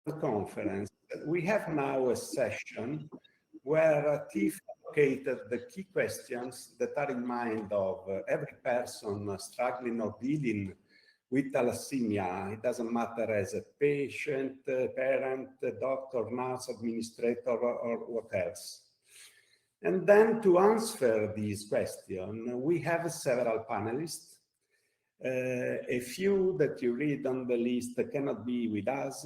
conference, we have now a session where Tiff allocated the key questions that are in mind of every person struggling or dealing with thalassemia. It doesn't matter as a patient, parent, doctor, nurse, administrator, or what else. And then to answer these questions, we have several panelists. A few that you read on the list cannot be with us.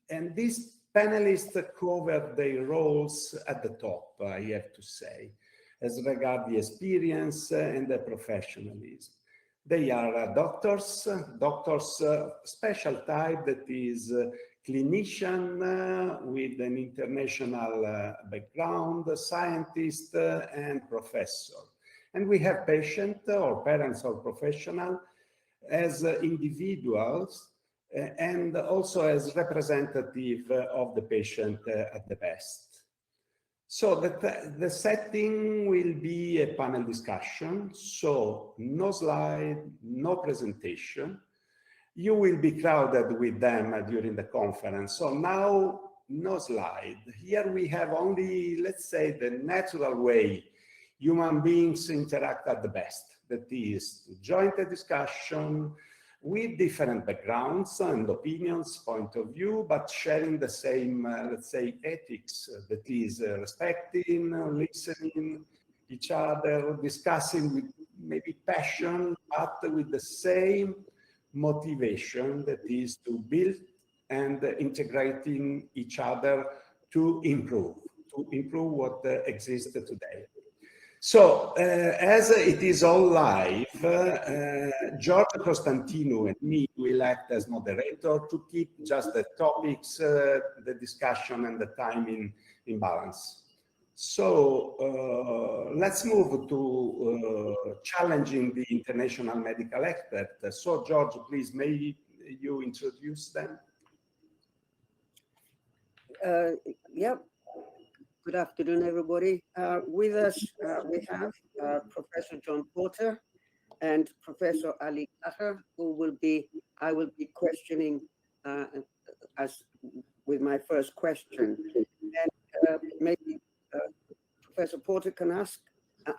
And these panelists cover their roles at the top, I have to say, as regard the experience and the professionalism. They are doctors, special type that is clinician with an international background, scientist and professor. And we have patient or parents or professional as individuals and also as representative of the patient at the best. So the setting will be a panel discussion, so no slide, no presentation. You will be crowded with them during the conference. So now, no slide. Here we have only, let's say, the natural way human beings interact at the best. That is to join the discussion with different backgrounds and opinions, point of view, but sharing the same, let's say, ethics. That is respecting, listening each other, discussing with maybe passion, but with the same motivation, that is to build and integrating each other to improve what exists today. So, as it is all live, Giorgio Costantino and me will act as moderator to keep just the topics, the discussion and the time in balance. So, let's move to challenging the international medical expert. So, Giorgio, please, may you introduce them? Yep. Good afternoon, everybody. With us, we have Professor John Porter and Professor Ali Taher, I will be questioning as with my first question. And maybe Professor Porter can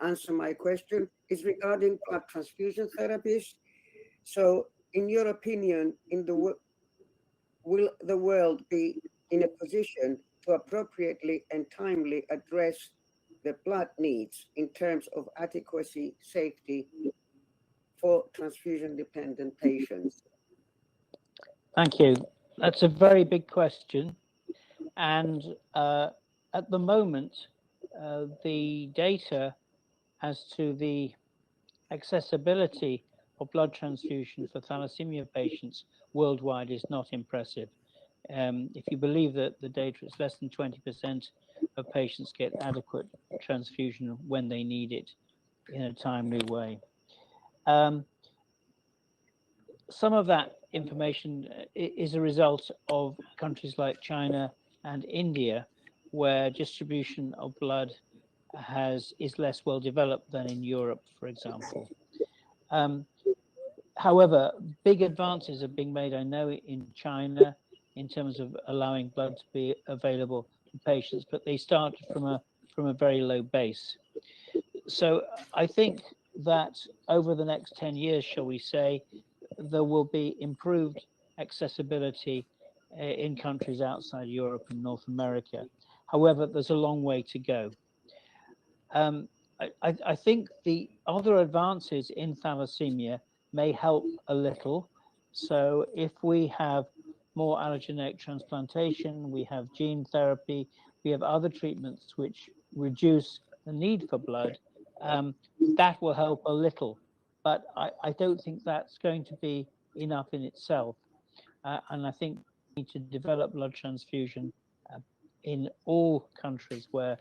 answer my question. It's regarding blood transfusion therapies. So, in your opinion, will the world be in a position to appropriately and timely address the blood needs in terms of adequacy, safety for transfusion-dependent patients? Thank you. That's a very big question. And at the moment, the data as to the accessibility of blood transfusion for thalassemia patients worldwide is not impressive. If you believe that the data is less than 20% of patients get adequate transfusion when they need it in a timely way. Some of that information is a result of countries like China and India, where distribution of blood is less well developed than in Europe, for example. However, big advances are being made, I know, in China, in terms of allowing blood to be available to patients, but they start from a very low base. So I think that over the next 10 years, shall we say, there will be improved accessibility in countries outside Europe and North America. However, there's a long way to go. I think the other advances in thalassemia may help a little. So if we have more allogeneic transplantation, we have gene therapy, we have other treatments which reduce the need for blood, that will help a little. But I don't think that's going to be enough in itself. And I think we need to develop blood transfusion in all countries where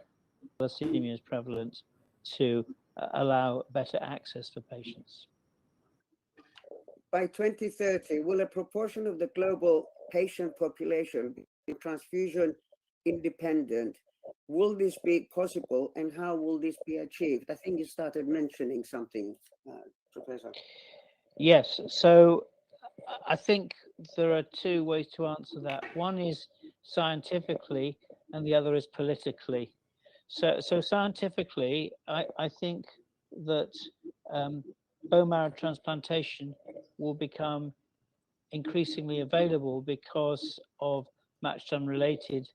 thalassemia is prevalent to allow better access for patients. By 2030, will a proportion of the global patient population be transfusion independent? Will this be possible, and how will this be achieved? I think you started mentioning something, Professor. Yes, so I think there are two ways to answer that. One is scientifically, and the other is politically. So scientifically, I think that bone marrow transplantation will become increasingly available because of matched unrelated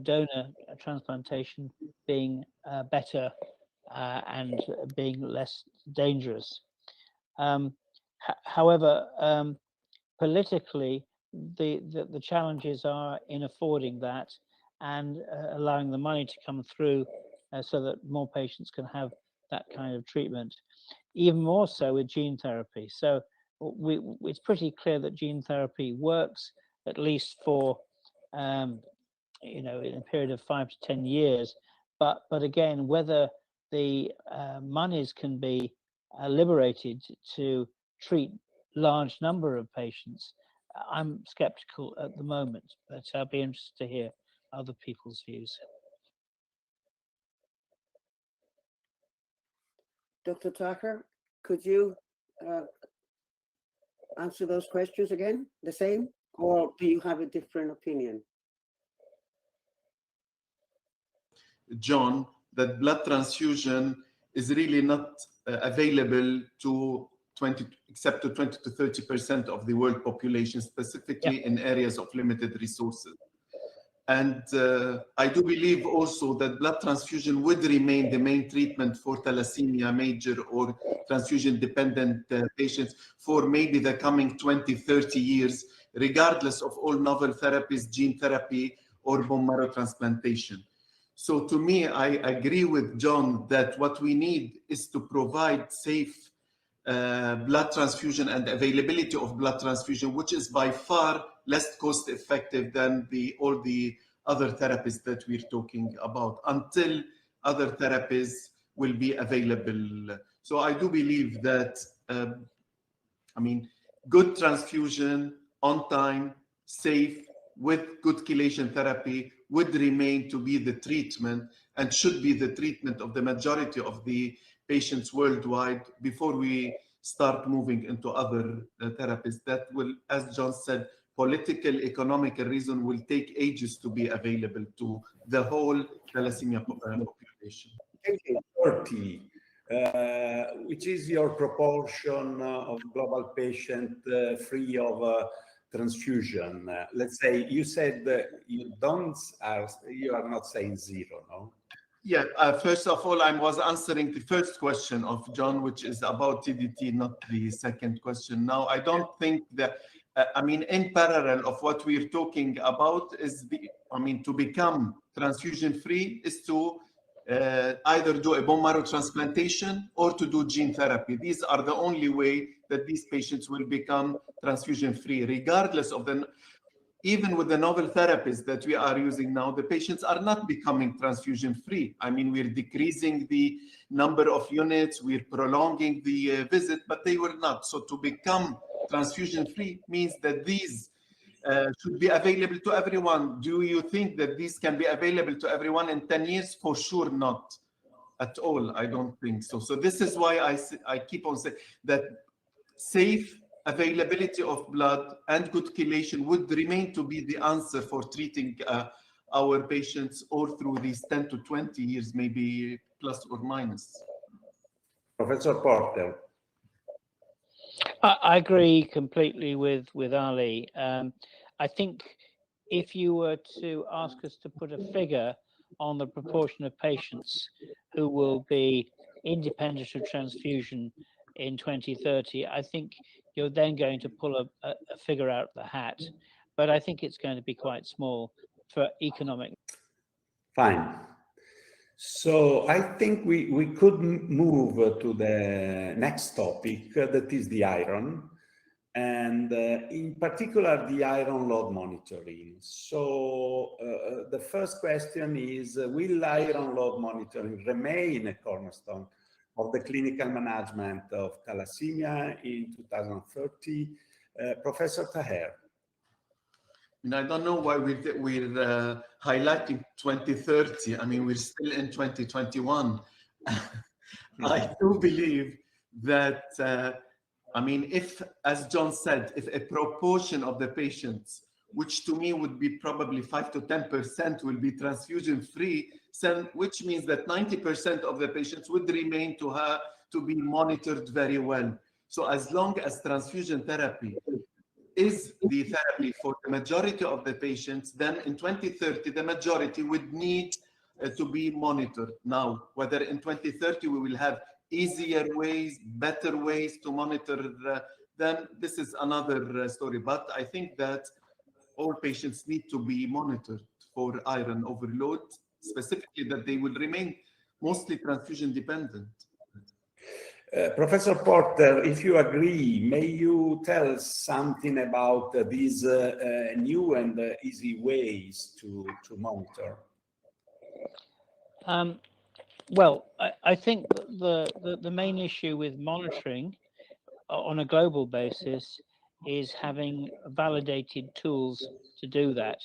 donor transplantation being better and being less dangerous. However, politically, the challenges are in affording that and allowing the money to come through so that more patients can have that kind of treatment, even more so with gene therapy. So it's pretty clear that gene therapy works, at least for in a period of 5 to 10 years. But again, whether the monies can be liberated to treat large number of patients, I'm skeptical at the moment, but I'll be interested to hear other people's views. Dr. Tucker, could you answer those questions again, the same, or do you have a different opinion? John, that blood transfusion is really not available to except to 20 to 30% of the world population, specifically in areas of limited resources. And I do believe also that blood transfusion would remain the main treatment for thalassemia major or transfusion-dependent patients for maybe the coming 20, 30 years, regardless of all novel therapies, gene therapy, or bone marrow transplantation. So to me, I agree with John that what we need is to provide safe blood transfusion and availability of blood transfusion, which is by far less cost effective than all the other therapies that we're talking about, until other therapies will be available. So I do believe that, good transfusion on time, safe, with good chelation therapy would remain to be the treatment and should be the treatment of the majority of the patients worldwide before we start moving into other therapies that will, as John said, political, economical reason will take ages to be available to the whole thalassemia population. Thank you. 30, which is your proportion of global patient free of transfusion? Let's say you said you are not saying zero, no? Yeah, first of all, I was answering the first question of John, which is about TDT, not the second question. Now, I don't think that, in parallel of what we're talking about is to become transfusion-free is to either do a bone marrow transplantation or to do gene therapy. These are the only way that these patients will become transfusion-free, regardless of even with the novel therapies that we are using now, the patients are not becoming transfusion-free. We're decreasing the number of units, we're prolonging the visit, but they were not. So to become transfusion-free means that these should be available to everyone. Do you think that these can be available to everyone in 10 years? For sure not at all. I don't think so. So this is why I keep on saying that safe availability of blood and good chelation would remain to be the answer for treating our patients all through these 10 to 20 years, maybe plus or minus. Professor Porter. I agree completely with Ali. I think if you were to ask us to put a figure on the proportion of patients who will be independent of transfusion in 2030, I think you're then going to pull a figure out of the hat. But I think it's going to be quite small for economic. Fine. So I think we could move to the next topic, that is the iron, and in particular the iron load monitoring. So the first question is, will iron load monitoring remain a cornerstone of the clinical management of thalassemia in 2030? Professor Taher. I don't know why we're highlighting 2030. We're still in 2021. I do believe that I mean, if, as John said, if a proportion of the patients, which to me would be probably 5 to 10%, will be transfusion free, which means that 90% of the patients would remain to be monitored very well. So as long as transfusion therapy is the therapy for the majority of the patients, then in 2030, the majority would need to be monitored. Now, whether in 2030 we will have easier ways, better ways to monitor, then this is another story. But I think that all patients need to be monitored for iron overload, specifically that they will remain mostly transfusion dependent. Professor Porter, if you agree, may you tell something about these new and easy ways to monitor? Well, I think the main issue with monitoring on a global basis is having validated tools to do that.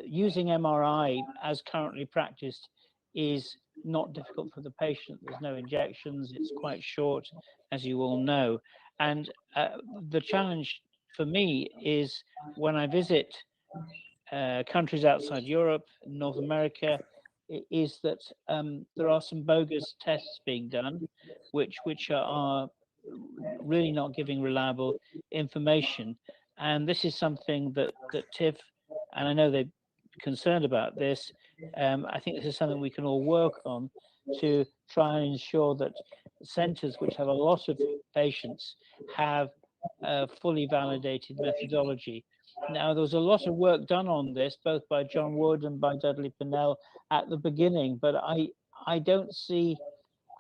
Using MRI as currently practiced is not difficult for the patient. There's no injections. It's quite short, as you all know. And the challenge for me is when I visit countries outside Europe, North America, is that there are some bogus tests being done, which are really not giving reliable information. And this is something that TIF, and I know they're concerned about this, I think this is something we can all work on to try and ensure that centers which have a lot of patients have a fully validated methodology. Now, there was a lot of work done on this, both by John Wood and by Dudley Pinnell at the beginning, but I don't see,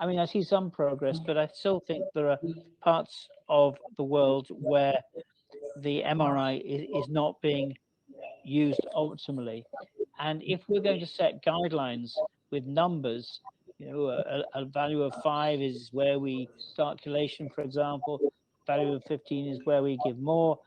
I mean, I see some progress, but I still think there are parts of the world where the MRI is not being used optimally. And if we're going to set guidelines with numbers, you know, a value of 5 is where we start chelation, for example, value of 15 is where we give more.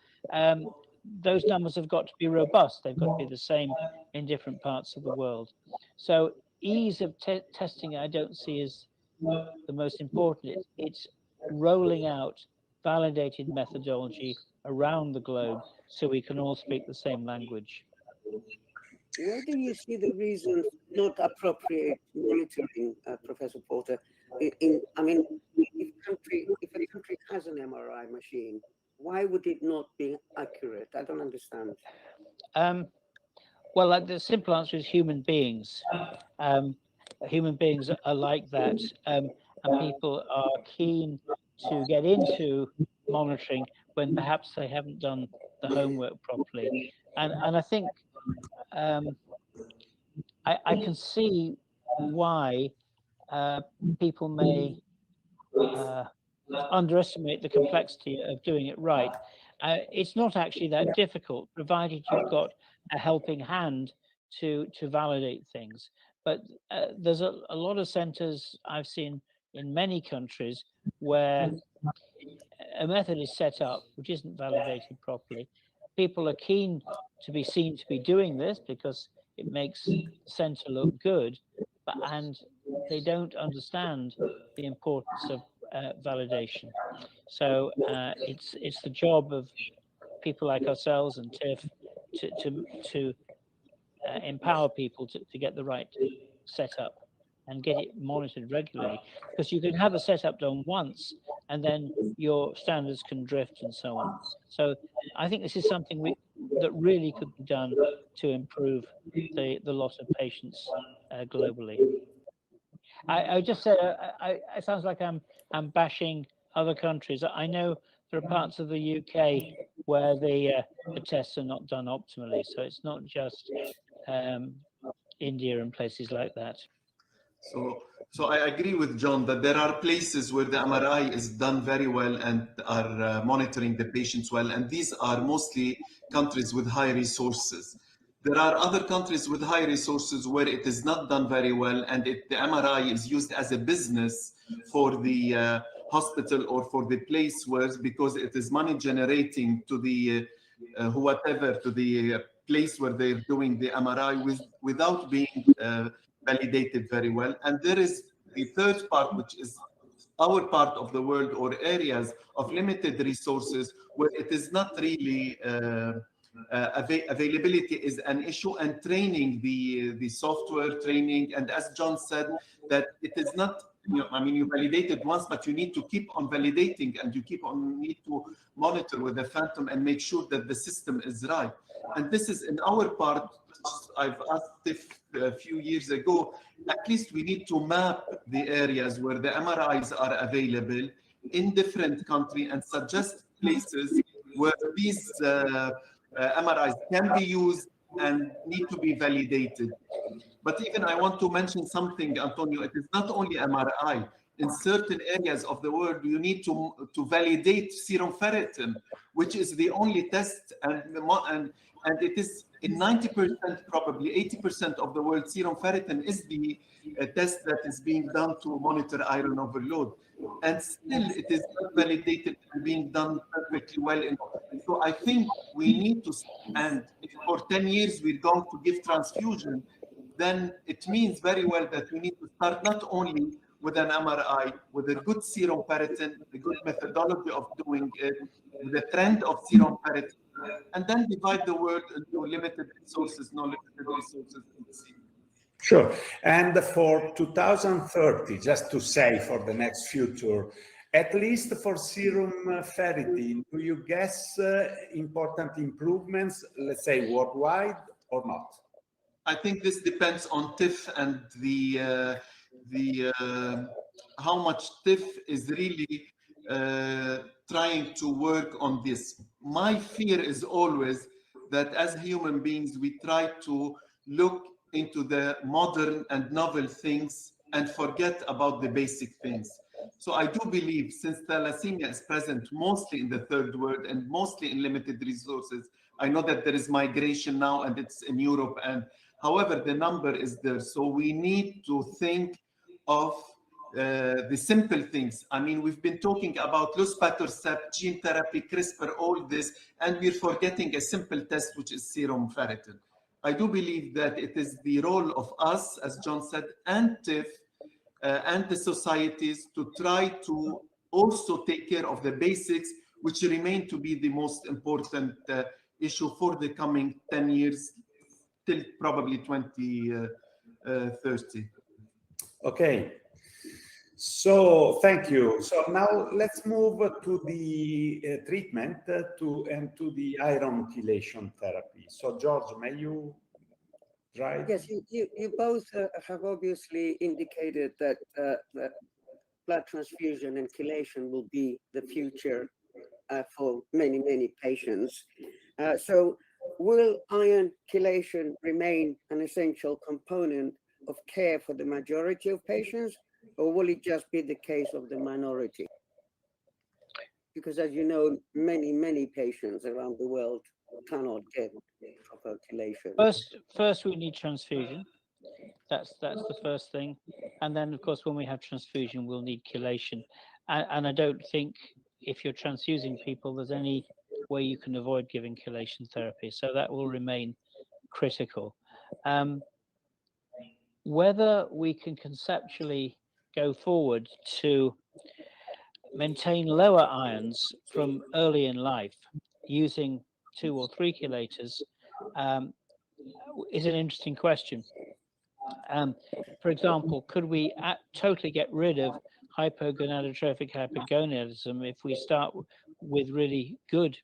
Those numbers have got to be robust. They've got to be the same in different parts of the world. So ease of testing, I don't see as the most important. It's rolling out validated methodology around the globe so we can all speak the same language. Where do you see the reasons not appropriate monitoring, Professor Porter? I mean, if a country has an MRI machine, why would it not be accurate? I don't understand. Well, the simple answer is human beings. Human beings are like that, and people are keen to get into monitoring when perhaps they haven't done the homework properly. And I think I can see why people may underestimate the complexity of doing it right. It's not actually that difficult, provided you've got a helping hand to validate things. But there's a lot of centers I've seen in many countries where a method is set up which isn't validated properly. People are keen to be seen to be doing this because it makes the center look good, and they don't understand the importance of validation. So it's the job of people like ourselves and TIF to empower people to get the right setup and get it monitored regularly, because you can have a setup done once and then your standards can drift and so on. So I think this is something that really could be done to improve the lot of patients globally. I just said it sounds like I'm bashing other countries. I know there are parts of the UK where the tests are not done optimally, so it's not just India and places like that. So I agree with John that there are places where the MRI is done very well and are monitoring the patients well, and these are mostly countries with high resources. There are other countries with high resources where it is not done very well, and the MRI is used as a business for the hospital or for the place where, because it is money generating to the whatever, to the place where they're doing the MRI without being validated very well. And there is the third part, which is our part of the world or areas of limited resources where it is not really availability is an issue, and training, the software training. And as John said, that it is not, I mean, you validated once, but you need to keep on validating, and you need to monitor with the phantom and make sure that the system is right. And this is in our part. I've asked if a few years ago, at least we need to map the areas where the MRIs are available in different countries and suggest places where these MRIs can be used and need to be validated. But even I want to mention something, Antonio, it is not only MRI. In certain areas of the world, you need to validate serum ferritin, which is the only test, and it is in 90%, probably 80% of the world, serum ferritin is the test that is being done to monitor iron overload. And still it is not validated and being done perfectly well. So I think we need to, and if for 10 years we're going to give transfusion, then it means very well that we need to start not only with an MRI, with a good serum ferritin, a good methodology of doing it, with a trend of serum ferritin, and then divide the world into limited resources, no limited resources. Sure. And for 2030, just to say for the next future, at least for serum ferritin, do you guess important improvements, let's say worldwide, or not? I think this depends on TIF and the how much TIF is really trying to work on this. My fear is always that as human beings, we try to look into the modern and novel things and forget about the basic things. So I do believe, since thalassemia is present mostly in the third world and mostly in limited resources, I know that there is migration now and it's in Europe, and however, the number is there. So we need to think of the simple things. I mean, we've been talking about luspatercept, gene therapy, CRISPR, all this, and we're forgetting a simple test, which is serum ferritin. I do believe that it is the role of us, as John said, and TIF, and the societies to try to also take care of the basics, which remain to be the most important issue for the coming 10 years, till probably 2030. Okay. So thank you. So now let's move to the treatment and to the iron chelation therapy. So George, may you try? Yes, you both have obviously indicated that blood transfusion and chelation will be the future for many, many patients. So will iron chelation remain an essential component of care for the majority of patients, or will it just be the case of the minority? Because as you know, many, many patients around the world cannot get proper chelation. First we need transfusion. That's the first thing. And then, of course, when we have transfusion, we'll need chelation. And I don't think if you're transfusing people, there's any way you can avoid giving chelation therapy. So that will remain critical. Whether we can conceptually go forward to maintain lower ions from early in life using 2 or 3 chelators is an interesting question. For example, could we totally get rid of hypogonadotrophic hypogonadism if we start with really good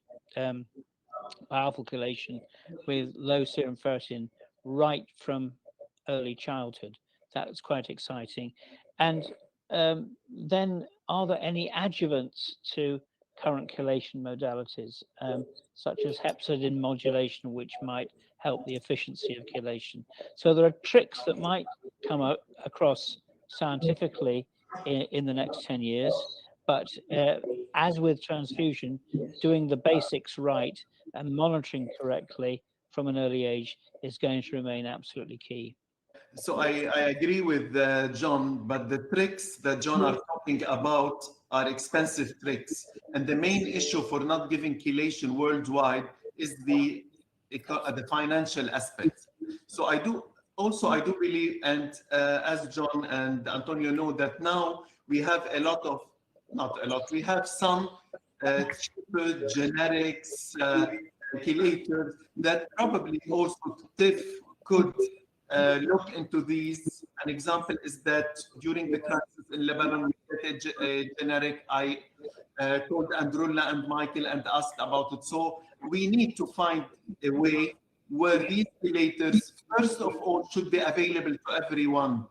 powerful chelation with low serum ferritin right from early childhood? That's quite exciting. And then are there any adjuvants to current chelation modalities, such as hepcidin modulation, which might help the efficiency of chelation? So there are tricks that might come across scientifically in the next 10 years, but as with transfusion, doing the basics right and monitoring correctly from an early age is going to remain absolutely key. So I agree with John, but the tricks that John are talking about are expensive tricks. And the main issue for not giving chelation worldwide is the financial aspect. So I do believe, and as John and Antonio know, that now we have a lot of not a lot. We have some cheaper generics chelators that probably also TIF could look into these. An example is that during the crisis in Lebanon, we get a generic. I called Andrulla and Michael and asked about it. So we need to find a way where these chelators, first of all, should be available to everyone.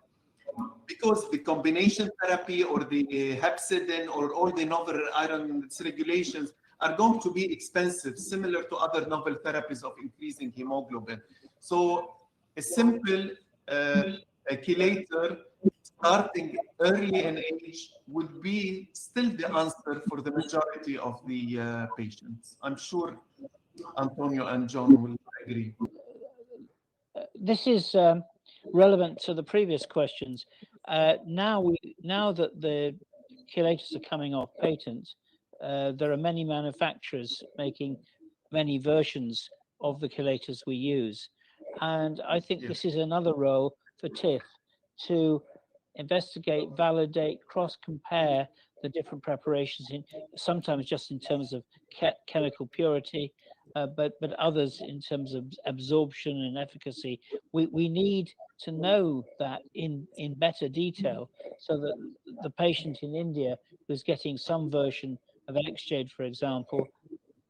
Because the combination therapy or the hepcidin or all the novel iron regulations are going to be expensive, similar to other novel therapies of increasing hemoglobin. So a simple chelator starting early in age would be still the answer for the majority of the patients. I'm sure Antonio and John will agree. This is relevant to the previous questions. Now that the chelators are coming off patent, there are many manufacturers making many versions of the chelators we use. And I think this is another role for TIF to investigate, validate, cross-compare the different preparations, sometimes just in terms of chemical purity, but others in terms of absorption and efficacy. We need to know that in better detail, so that the patient in India who's getting some version of Exjade, for example,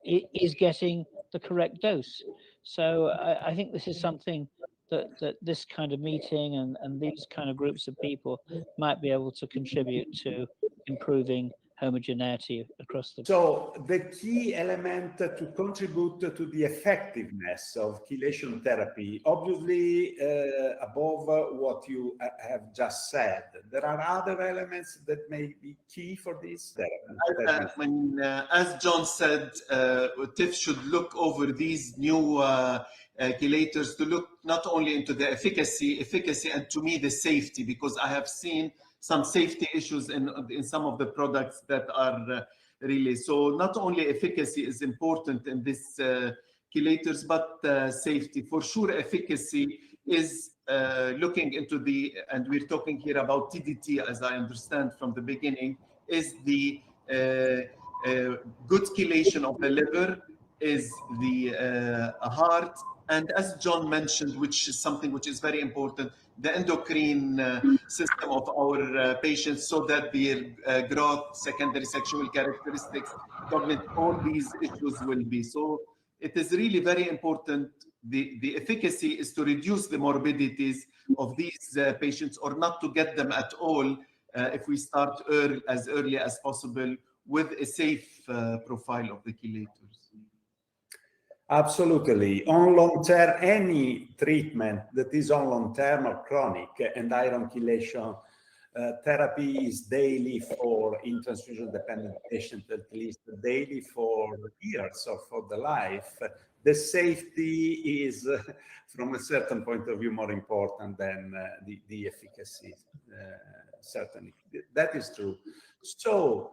is getting the correct dose. So I think this is something that this kind of meeting and these kind of groups of people might be able to contribute to improving homogeneity across the. So the key element to contribute to the effectiveness of chelation therapy, obviously above what you have just said, there are other elements that may be key for this therapy. As John said, TIF should look over these new chelators to look not only into the efficacy, and to me the safety, because I have seen some safety issues in some of the products that are really. So not only efficacy is important in this chelators, but safety. For sure, efficacy is looking into the, and we're talking here about TDT, as I understand from the beginning, is the good chelation of the liver, is the heart, and as John mentioned, which is something which is very important, the endocrine system of our patients, so that their growth, secondary sexual characteristics, cognitive, all these issues will be. So it is really very important. The efficacy is to reduce the morbidities of these patients, or not to get them at all, if we start as early as possible with a safe profile of the chelators. Absolutely. On long term, any treatment that is on long term or chronic, and iron chelation therapy is daily for transfusion dependent patients, at least daily for years or for the life. The safety is, from a certain point of view, more important than the efficacy. Certainly, that is true. So,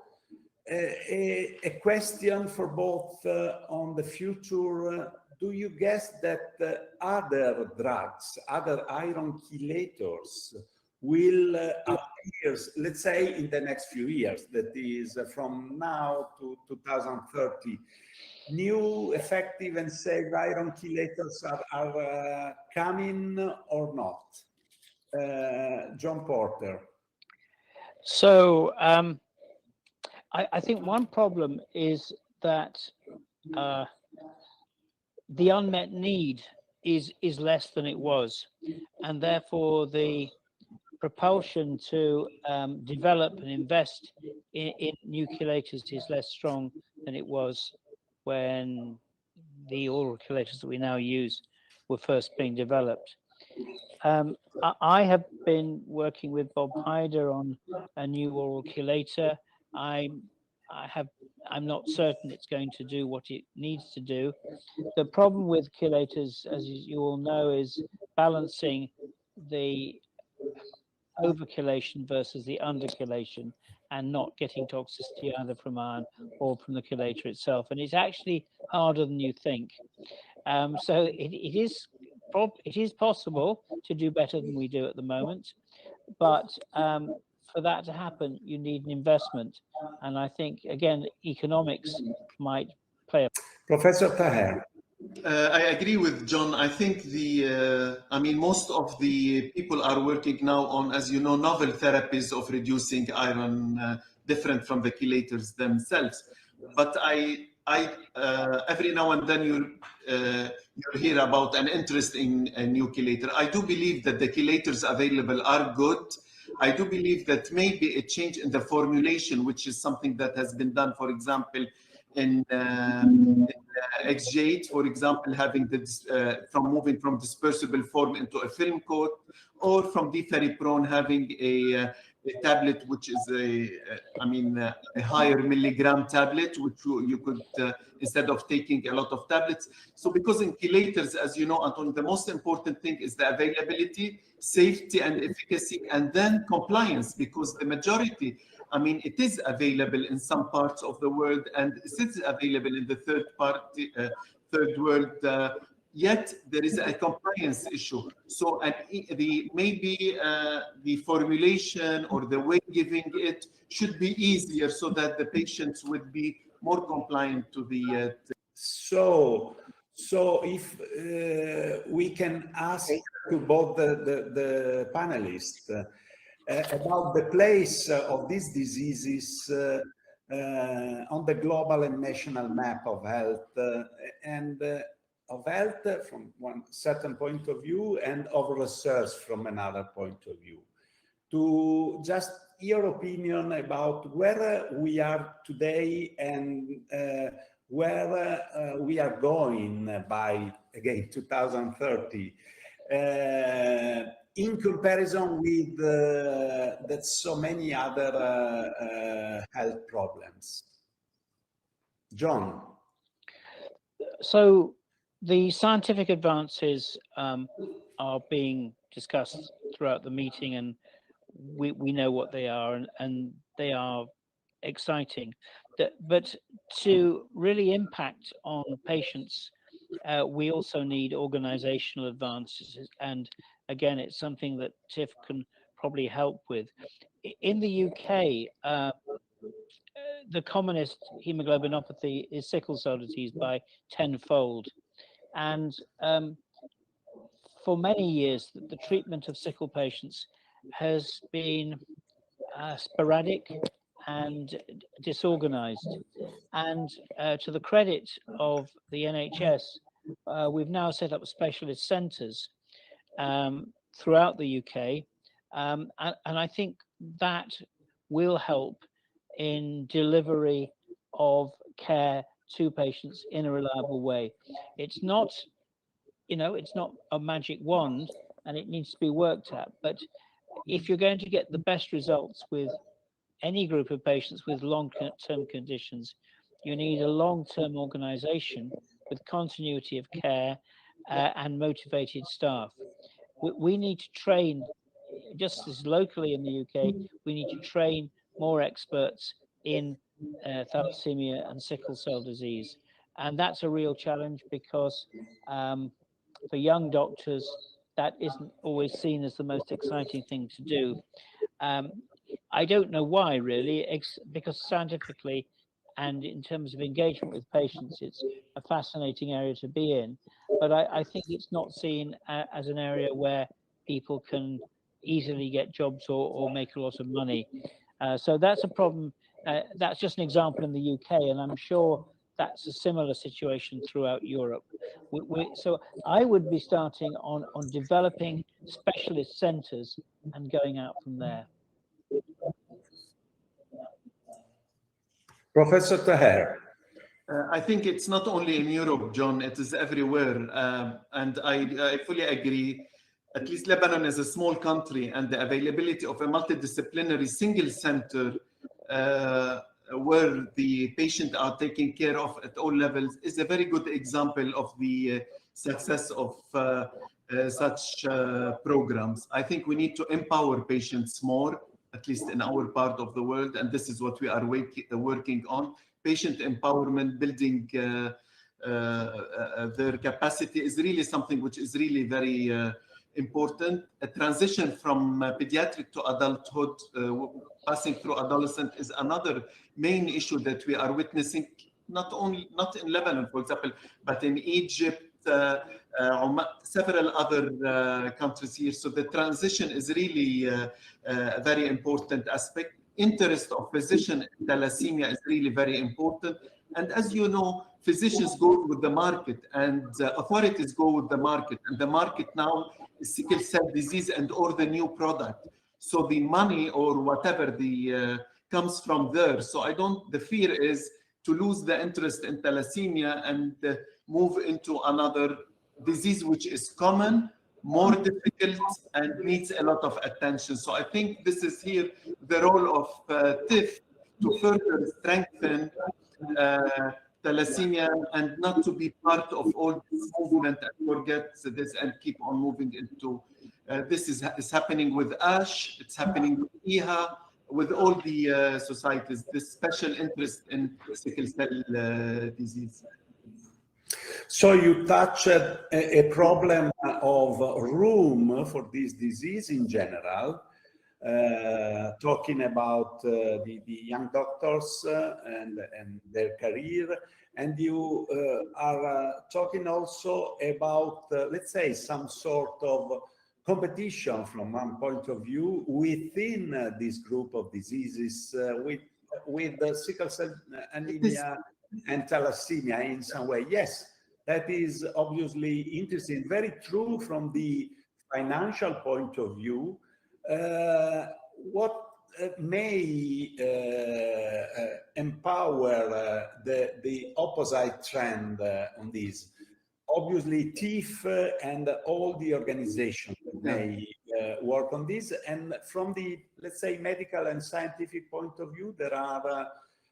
a question for both on the future. Do you guess that other drugs, other iron chelators will appear, let's say, in the next few years, that is from now to 2030, new effective and safe iron chelators are coming or not? John Porter. So I think one problem is that the unmet need is less than it was, and therefore the propulsion to develop and invest in new chelators is less strong than it was when the oral chelators that we now use were first being developed. I have been working with Bob Hyder on a new oral chelator. I'm not certain it's going to do what it needs to do. The problem with chelators, as you all know, is balancing the overchelation versus the underchelation, and not getting toxicity either from iron or from the chelator itself. And it's actually harder than you think. So it is possible to do better than we do at the moment, but for that to happen, you need an investment. And I think, again, economics might play a... Professor Taher. I agree with John. I think I mean, most of the people are working now on, as you know, novel therapies of reducing iron, different from the chelators themselves. But every now and then you hear about an interest in a new chelator. I do believe that the chelators available are good. I do believe that maybe a change in the formulation, which is something that has been done, for example, in XJ8, for example, having this, from moving from dispersible form into a film coat, or from deferiprone having a tablet, which is a higher milligram tablet, which you could, instead of taking a lot of tablets. So because in chelators, as you know, Anton, the most important thing is the availability, safety and efficacy, and then compliance, because the majority, I mean, it is available in some parts of the world, and it is available in the third world, yet there is a compliance issue. So maybe the formulation or the way giving it should be easier so that the patients would be more compliant to the... So if we can ask to both the panelists about the place of these diseases on the global and national map of health, and of health from one certain point of view and of research from another point of view. To just your opinion about where we are today and where we are going by, again, 2030. In comparison with that so many other health problems. John. So the scientific advances are being discussed throughout the meeting, and we know what they are, and they are exciting. But to really impact on patients, we also need organizational advances, and again, it's something that TIFF can probably help with. In the UK, the commonest hemoglobinopathy is sickle cell disease by 10-fold. And for many years, the treatment of sickle patients has been sporadic and disorganized. And to the credit of the NHS, we've now set up specialist centers throughout the UK. And I think that will help in delivery of care to patients in a reliable way. It's not, it's not a magic wand, and it needs to be worked at. But if you're going to get the best results with any group of patients with long-term conditions, you need a long-term organization with continuity of care and motivated staff. We need to train, just as locally in the UK, we need to train more experts in thalassemia and sickle cell disease. And that's a real challenge because for young doctors, that isn't always seen as the most exciting thing to do. I don't know why, really, because scientifically and in terms of engagement with patients, it's a fascinating area to be in. But I think it's not seen as an area where people can easily get jobs or make a lot of money. So that's a problem. That's just an example in the UK, and I'm sure that's a similar situation throughout Europe. So I would be starting on developing specialist centers and going out from there. Professor Taher. I think it's not only in Europe, John, it is everywhere. And I fully agree. At least Lebanon is a small country, and the availability of a multidisciplinary single center where the patient are taken care of at all levels is a very good example of the success of such programs. I think we need to empower patients more, at least in our part of the world, and this is what we are working on. Patient empowerment, building their capacity is really something which is really very important. A transition from pediatric to adulthood, passing through adolescent, is another main issue that we are witnessing, not in Lebanon, for example, but in Egypt, several other countries here. So the transition is really a very important aspect. Interest of physician in thalassemia is really very important. And as you know, physicians go with the market and authorities go with the market. And the market now is sickle cell disease and or the new product. So the money or whatever comes from there. So the fear is to lose the interest in thalassemia and move into another disease which is common, more difficult, and needs a lot of attention. So I think this is here the role of TIF to further strengthen thalassemia and not to be part of all this movement and forget this and keep on moving into this is happening with ASH, it's happening with EHA, with all the societies, this special interest in sickle cell disease. So you touched a problem of room for this disease in general, talking about the young doctors and their career. And you are talking also about, let's say, some sort of competition from one point of view within this group of diseases with sickle cell anemia and thalassemia in some way. Yes, that is obviously interesting, very true from the financial point of view. What may empower the opposite trend on this? Obviously, TIF and all the organizations may work on this. And from the, let's say, medical and scientific point of view, there are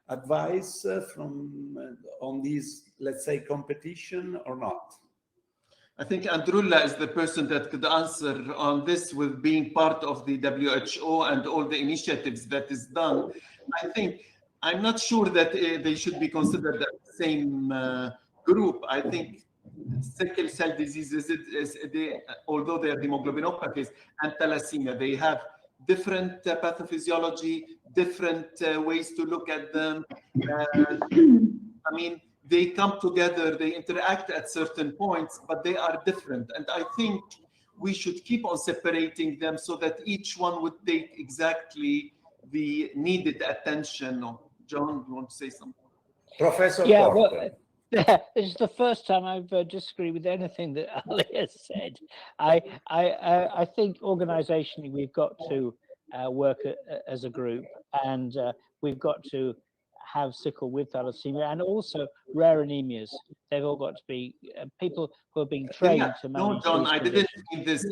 advice on this, let's say, competition or not? I think Andrulla is the person that could answer on this, with being part of the WHO and all the initiatives that is done. I think, I'm not sure that they should be considered the same group. I think sickle cell diseases, although they are hemoglobinopathies and thalassemia, they have different pathophysiology, different ways to look at them. I mean, they come together, they interact at certain points, but they are different. And I think we should keep on separating them so that each one would take exactly the needed attention. John, you want to say something? Professor Porter. Well, this is the first time I've disagreed with anything that Ali has said. I think organizationally we've got to work as a group, and we've got to have sickle with thalassemia and also rare anemias. They've all got to be people who are being trained to manage. No, John, I didn't mean this.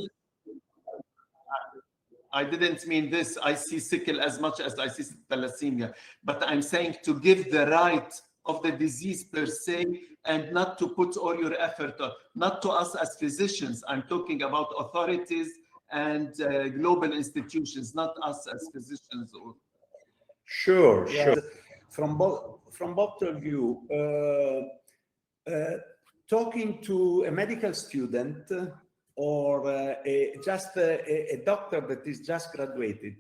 I didn't mean this. I see sickle as much as I see thalassemia, but I'm saying to give the right of the disease per se, and not to put all your effort on, not to us as physicians. I'm talking about authorities and global institutions, not us as physicians. Sure. From both of you, talking to a medical student or just a doctor that is just graduated,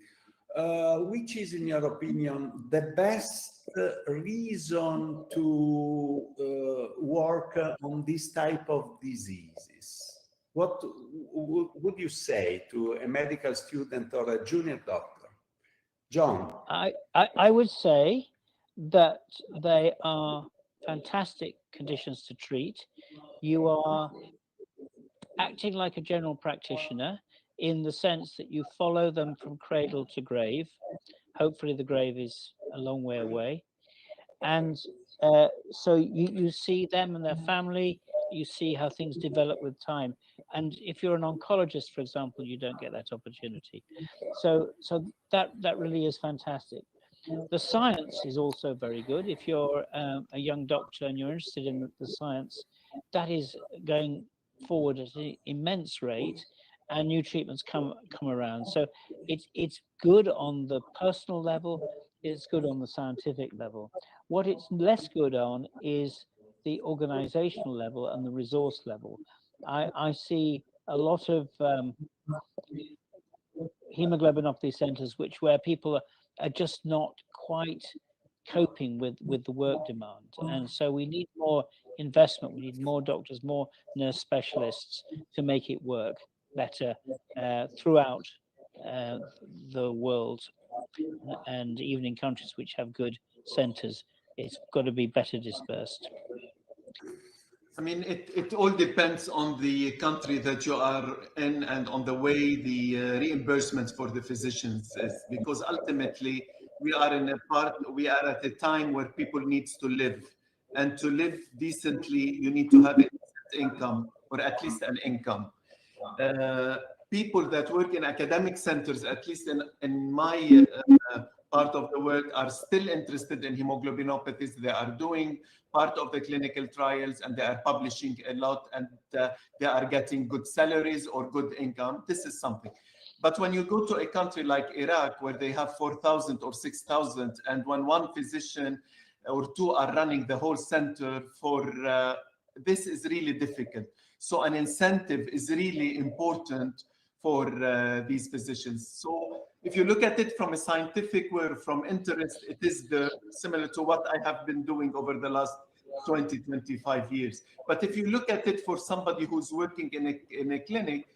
which is, in your opinion, the best reason to work on this type of diseases? What would you say to a medical student or a junior doctor? John? I would say that they are fantastic conditions to treat. You are acting like a general practitioner in the sense that you follow them from cradle to grave. Hopefully the grave is a long way away. And so you see them and their family, you see how things develop with time. And if you're an oncologist, for example, you don't get that opportunity. So that really is fantastic. The science is also very good. If you're a young doctor and you're interested in the science, that is going forward at an immense rate, and new treatments come around. So it's good on the personal level, it's good on the scientific level. What it's less good on is the organizational level and the resource level. I see a lot of hemoglobinopathy centers where people are just not quite coping with the work demand, and so we need more investment. We need more doctors, more nurse specialists to make it work better throughout the world, and even in countries which have good centers, it's got to be better dispersed. I mean, it all depends on the country that you are in and on the way the reimbursements for the physicians is, because ultimately we are at a time where people needs to live, and to live decently, you need to have a decent income, or at least an income. People that work in academic centers, at least in my part of the world, are still interested in hemoglobinopathies. They are doing part of the clinical trials, and they are publishing a lot, and they are getting good salaries or good income. This is something. But when you go to a country like Iraq, where they have 4,000 or 6,000, and when one physician or two are running the whole center for, this is really difficult. So an incentive is really important for these physicians. So if you look at it from a scientific or from interest, it is similar to what I have been doing over the last 20, 25 years. But if you look at it for somebody who's working in a clinic,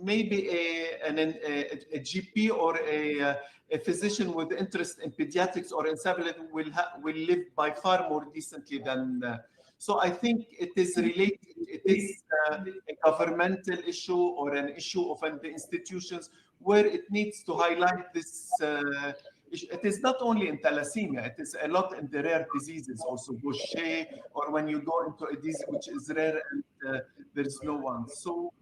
maybe a GP or a physician with interest in pediatrics or encephalopathy will live by far more decently than. So I think it is related. It is a governmental issue or an issue of the institutions where it needs to highlight this. It is not only in thalassemia, it is a lot in the rare diseases, also Gaucher, or when you go into a disease which is rare and there is no one. So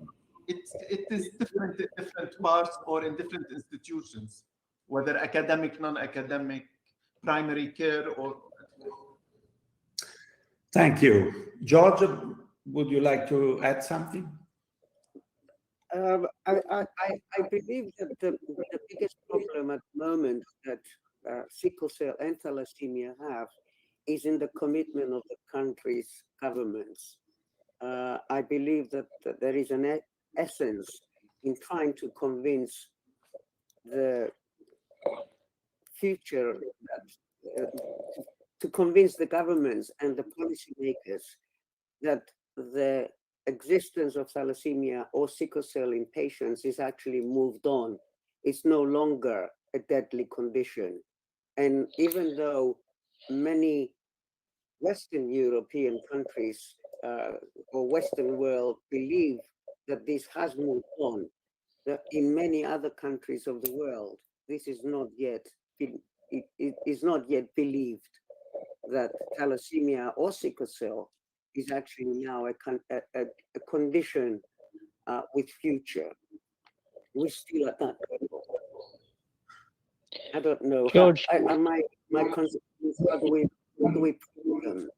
it is different in different parts or in different institutions, whether academic, non-academic, primary care, or. Thank you. George, would you like to add something? I believe that the biggest problem at the moment that sickle cell and thalassemia have is in the commitment of the country's governments. I believe that there is an essence in trying to convince the future, to convince the governments and the policymakers that the existence of thalassemia or sickle cell in patients is actually moved on. It's no longer a deadly condition. And even though many Western European countries or Western world believe that this has moved on, that in many other countries of the world, this is not yet, it is not yet believed that thalassemia or sickle cell is actually now a condition with future. We're still at that level. I don't know. George, My concerns, how do we prove them?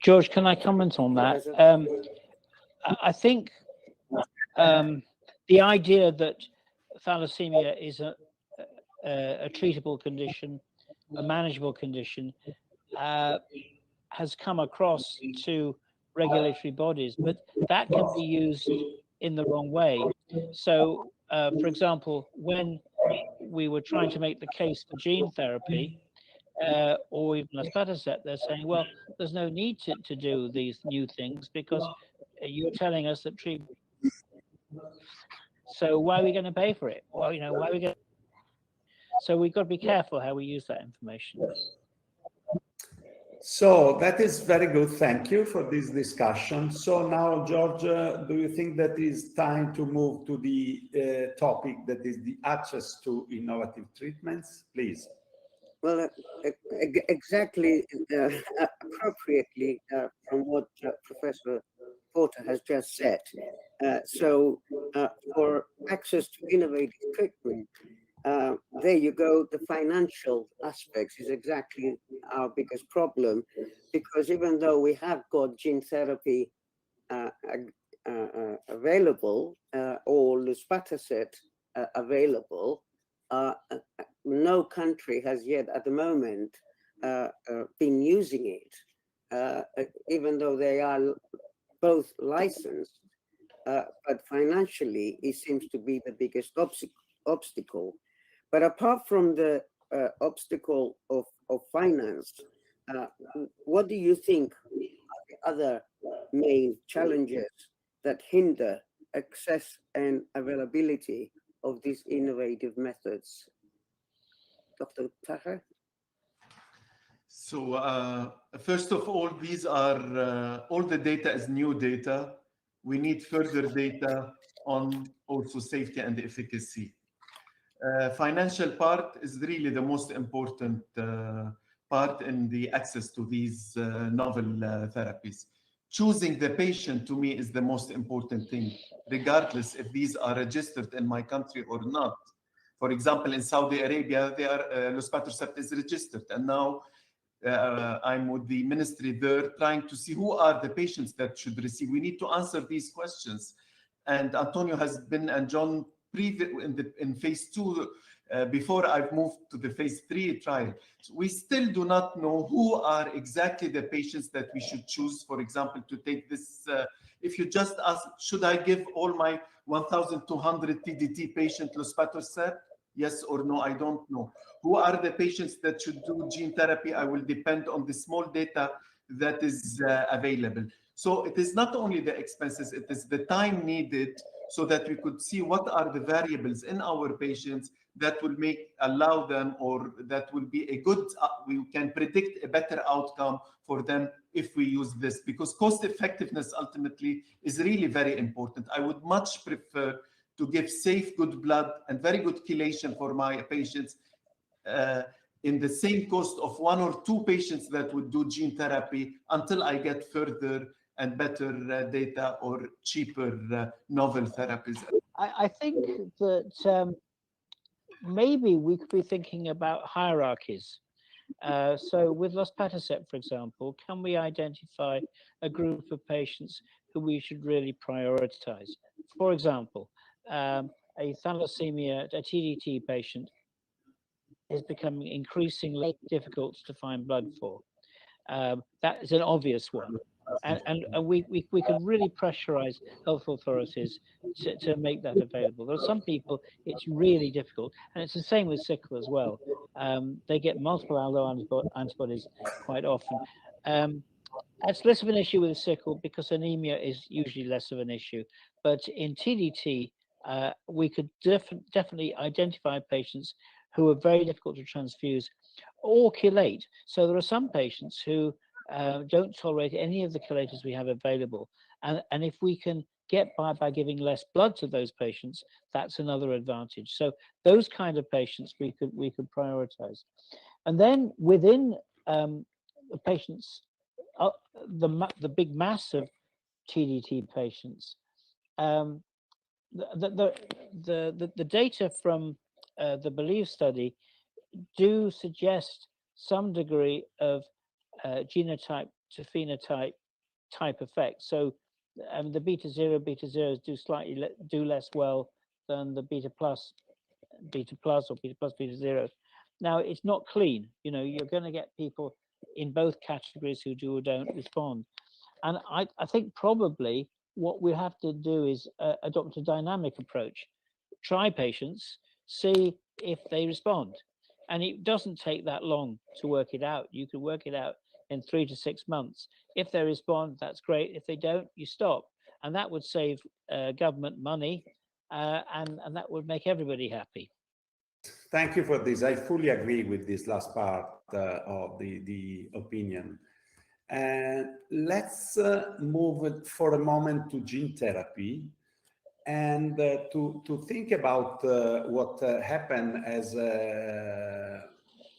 George, can I comment on that? I think the idea that thalassemia is a treatable condition, a manageable condition, has come across to regulatory bodies, but that can be used in the wrong way. So, for example, when we were trying to make the case for gene therapy, or even luspatercept, they're saying, well, there's no need to do these new things because you're telling us that treatment. So why are we going to pay for it? Well, you know, why are we going to? So we've got to be careful how we use that information. So that is very good. Thank you for this discussion. So now, George, do you think that it's time to move to the topic that is the access to innovative treatments, please? Well, exactly, appropriately from what Professor Porter has just said. So for access to innovative treatment, there you go, the financial aspects is exactly our biggest problem, because even though we have got gene therapy available, or luspatercept available, no country has yet at the moment been using it, even though they are both licensed. but financially, it seems to be the biggest obstacle. But apart from the obstacle of finance, what do you think are the other main challenges that hinder access and availability of these innovative methods? Dr. Taher? So first of all, these are all the data is new data. We need further data on also safety and efficacy. Financial part is really the most important part in the access to these novel therapies. Choosing the patient to me is the most important thing, regardless if these are registered in my country or not. For example, in Saudi Arabia, they are luspatercept is registered, and now I'm with the ministry there trying to see who are the patients that should receive. We need to answer these questions. And Antonio has been, and John, in phase 2, before I've moved to the phase 3 trial. So we still do not know who are exactly the patients that we should choose, for example, to take this. If you just ask, should I give all my 1,200 TDT patient luspatercept? Yes or no, I don't know. Who are the patients that should do gene therapy? I will depend on the small data that is available. So it is not only the expenses, it is the time needed so that we could see what are the variables in our patients that will allow them, or that will be a good, we can predict a better outcome for them if we use this, because cost effectiveness ultimately is really very important. I would much prefer to give safe, good blood and very good chelation for my patients in the same cost of 1 or 2 patients that would do gene therapy until I get further and better data or cheaper novel therapies. I think that maybe we could be thinking about hierarchies. So with luspatercept, for example, can we identify a group of patients who we should really prioritize? For example, a thalassemia, a TDT patient is becoming increasingly difficult to find blood for. That is an obvious one. And we can really pressurize health authorities to make that available. There are some people, it's really difficult. And it's the same with sickle as well. They get multiple antibodies quite often. That's less of an issue with sickle because anemia is usually less of an issue. But in TDT, we could definitely identify patients who are very difficult to transfuse or chelate. So there are some patients who don't tolerate any of the chelators we have available. And if we can get by giving less blood to those patients, that's another advantage. So those kind of patients we could prioritize. And then within the patients, the big mass of TDT patients, the data from the BELIEVE study do suggest some degree of genotype to phenotype type effect. So the beta zeros do less well than the beta plus or beta zeros. Now it's not clean. You know, you're going to get people in both categories who do or don't respond. And I think probably what we have to do is adopt a dynamic approach. Try patients, see if they respond. And it doesn't take that long to work it out. You can work it out in 3 to 6 months. If they respond, that's great. If they don't, you stop. And that would save government money, and that would make everybody happy. Thank you for this. I fully agree with this last part of the opinion. And let's move for a moment to gene therapy and to think about what happened, as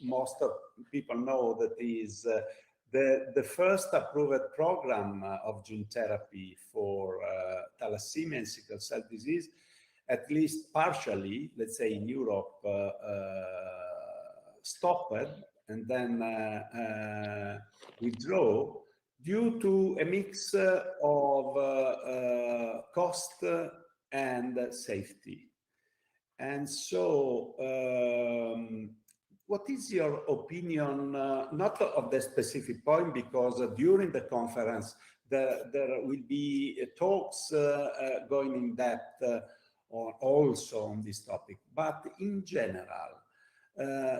most of people know, that is the first approved program of gene therapy for thalassemia and sickle cell disease, at least partially, let's say in Europe, stopped and then withdraw due to a mix of cost and safety. And so what is your opinion, not of the specific point, because during the conference there will be talks going in depth also on this topic. But in general,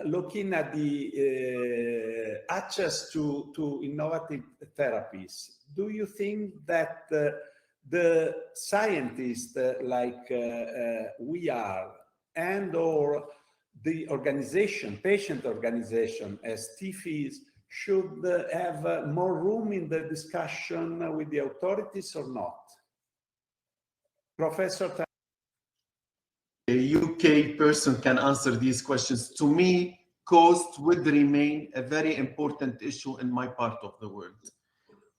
looking at the access to innovative therapies, do you think that the scientists like we are, and or the organization, patient organization as TIFIs, should have more room in the discussion with the authorities or not? Professor, a UK person can answer these questions. To me, cost would remain a very important issue in my part of the world.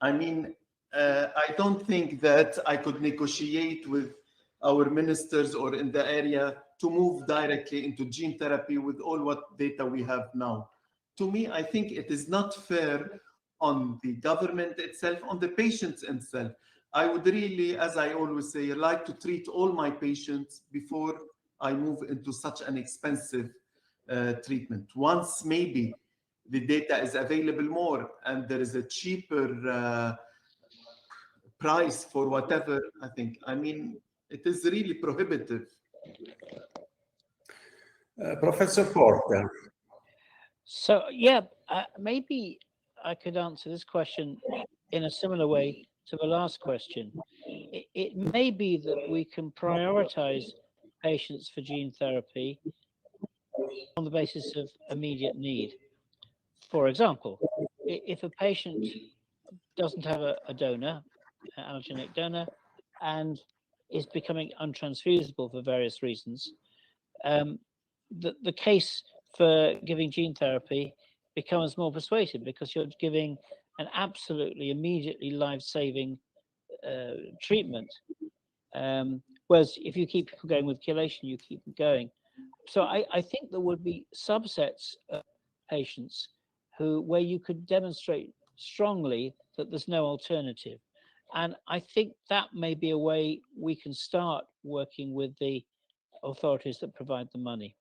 I mean, I don't think that I could negotiate with our ministers or in the area to move directly into gene therapy with all what data we have now. To me, I think it is not fair on the government itself, on the patients itself. I would really, as I always say, like to treat all my patients before I move into such an expensive treatment. Once maybe the data is available more and there is a cheaper price for whatever, I think. I mean, it is really prohibitive. Professor Porter. So, yeah, maybe I could answer this question in a similar way to the last question. It may be that we can prioritize patients for gene therapy on the basis of immediate need. For example, if a patient doesn't have a donor, an allogeneic donor, and is becoming untransfusible for various reasons, the case for giving gene therapy becomes more persuasive because you're giving an absolutely immediately life-saving treatment. Whereas if you keep people going with chelation, you keep them going. So I think there would be subsets of patients where you could demonstrate strongly that there's no alternative. And I think that may be a way we can start working with the authorities that provide the money.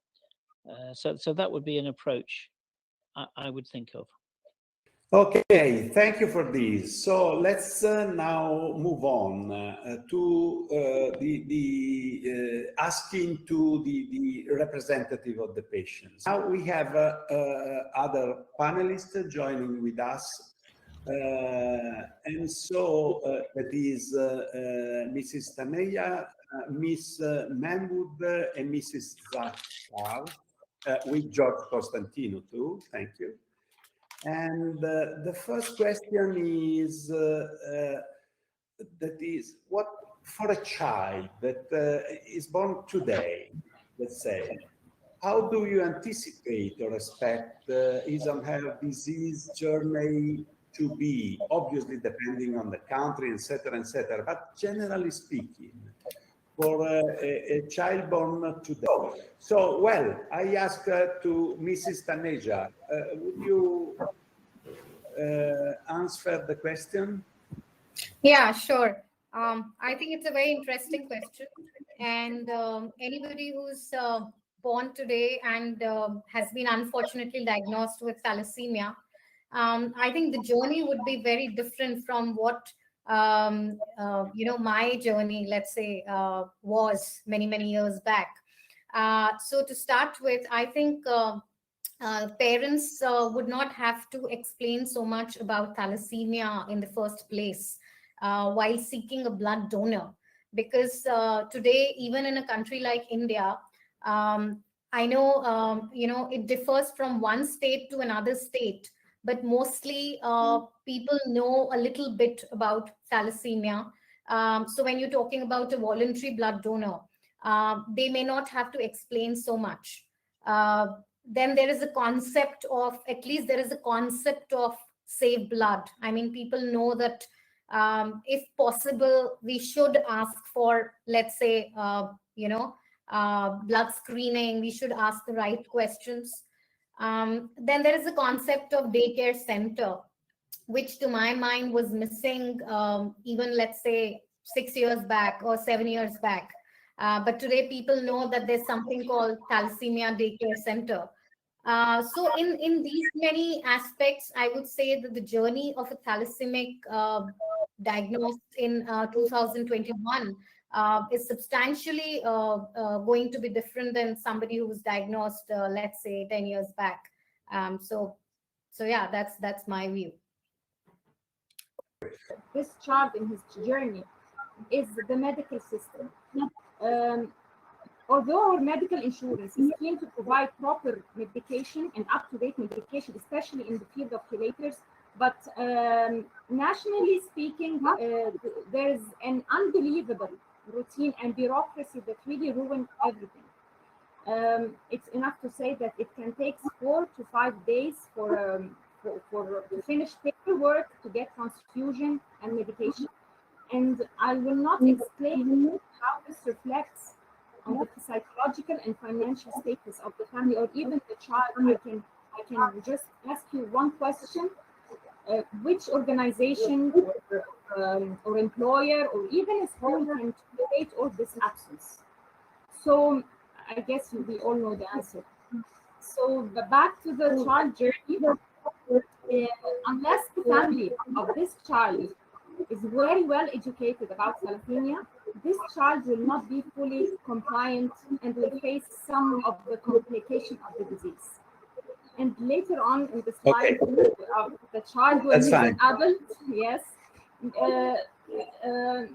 So that would be an approach I would think of. Okay, thank you for this. So let's now move on to the asking to the representative of the patients. Now we have other panelists joining with us. And so that is Mrs. Taneya, Ms. Manwood, and Mrs. Zachar, with George Costantino too. Thank you. And the first question is that is, what for a child that is born today, let's say, how do you anticipate or expect his or her disease journey to be? Obviously, depending on the country, etc., but generally speaking, for a child born today. So, well, I ask to Mrs. Taneja, would you answer the question? Yeah, sure. I think it's a very interesting question. And anybody who's born today and has been unfortunately diagnosed with thalassemia, I think the journey would be very different from what my journey, let's say, was many years back. So to start with, I think parents would not have to explain so much about thalassemia in the first place while seeking a blood donor, because today, even in a country like India, I know it differs from one state to another state, but mostly people know a little bit about thalassemia. So when you're talking about a voluntary blood donor, they may not have to explain so much. Then there is a concept of, at least there is a concept of save blood. I mean, people know that if possible, we should ask for, let's say, blood screening. We should ask the right questions. Then there is a concept of daycare center, which to my mind was missing even, let's say, 6 years back or 7 years back. But today people know that there's something called thalassemia daycare center. So in these many aspects, I would say that the journey of a thalassemia diagnosed in 2021 is substantially going to be different than somebody who was diagnosed, let's say, 10 years back. So yeah, that's my view. This child in his journey is the medical system. Although our medical insurance is keen to provide proper medication and up-to-date medication, especially in the field of chelators, but nationally speaking, there is an unbelievable routine and bureaucracy that really ruin everything. It's enough to say that it can take 4 to 5 days for to finish paperwork to get transfusion and medication. And I will not explain how this reflects on the psychological and financial status of the family or even the child. I can just ask you one question. Which organization or employer or even a school can tolerate all this absence? So I guess we all know the answer. So back to the child journey. Unless the family of this child is very well educated about thalassemia, this child will not be fully compliant and will face some of the complications of the disease. And later on in the slide, the child will be an adult, yes.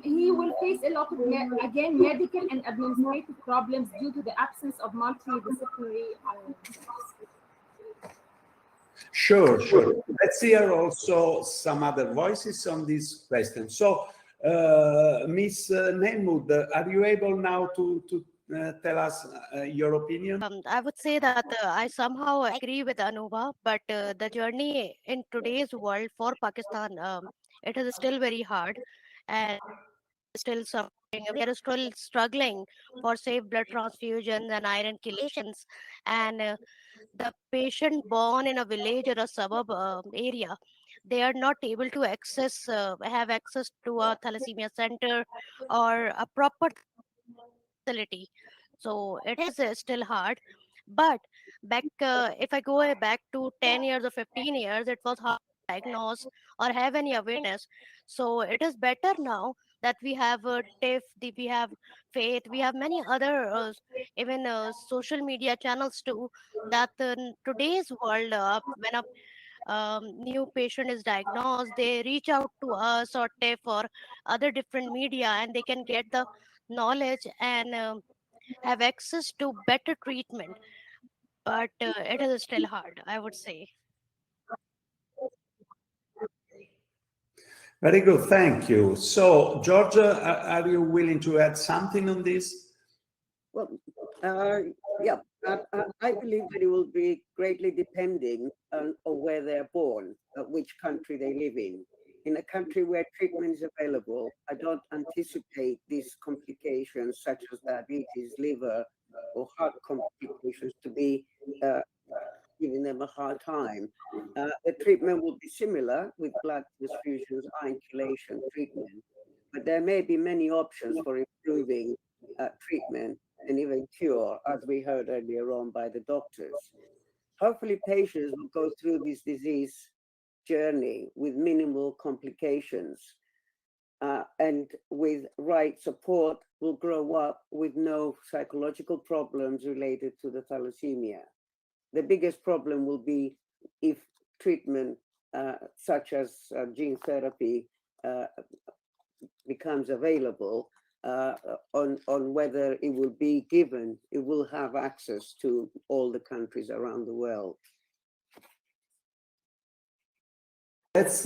He will face a lot of, again, medical and administrative problems due to the absence of multidisciplinary Sure. Let's hear also some other voices on this question. So, Ms. Nehmud, are you able now to tell us your opinion? I would say that I somehow agree with Anuva, but the journey in today's world for Pakistan, it is still very hard and still suffering. We are still struggling for safe blood transfusions and iron chelations. And the patient born in a village or a suburb area, they are not able to have access to a thalassemia center or a proper facility. So it is still hard. But if I go back to 10 years or 15 years, it was hard to diagnose or have any awareness. So it is better now that we have TIFF, we have Faith, we have many other even social media channels too. That in today's world, when a new patient is diagnosed, they reach out to us or TIFF or other different media, and they can get the knowledge and have access to better treatment. But it is still hard, I would say. Very good, thank you. So, Georgia, are you willing to add something on this? Well, yeah, I believe that it will be greatly depending on where they're born, which country they live in. In a country where treatment is available, I don't anticipate these complications such as diabetes, liver, or heart complications to be giving them a hard time. The treatment will be similar with blood transfusions, iron chelation treatment, but there may be many options for improving treatment and even cure, as we heard earlier on by the doctors. Hopefully patients will go through this disease journey with minimal complications and with right support will grow up with no psychological problems related to the thalassemia. The biggest problem will be if treatment such as gene therapy becomes available, on whether it will be given, it will have access to all the countries around the world. Let's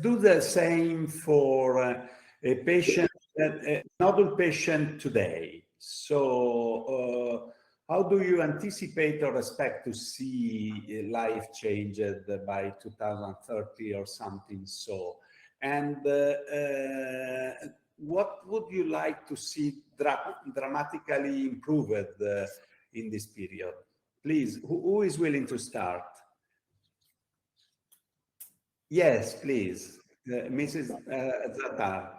do the same for a patient, a nodule patient today. So, how do you anticipate or expect to see life changed by 2030 or something so? And what would you like to see dramatically improved in this period? Please, who is willing to start? Yes, please, Mrs. Zatar.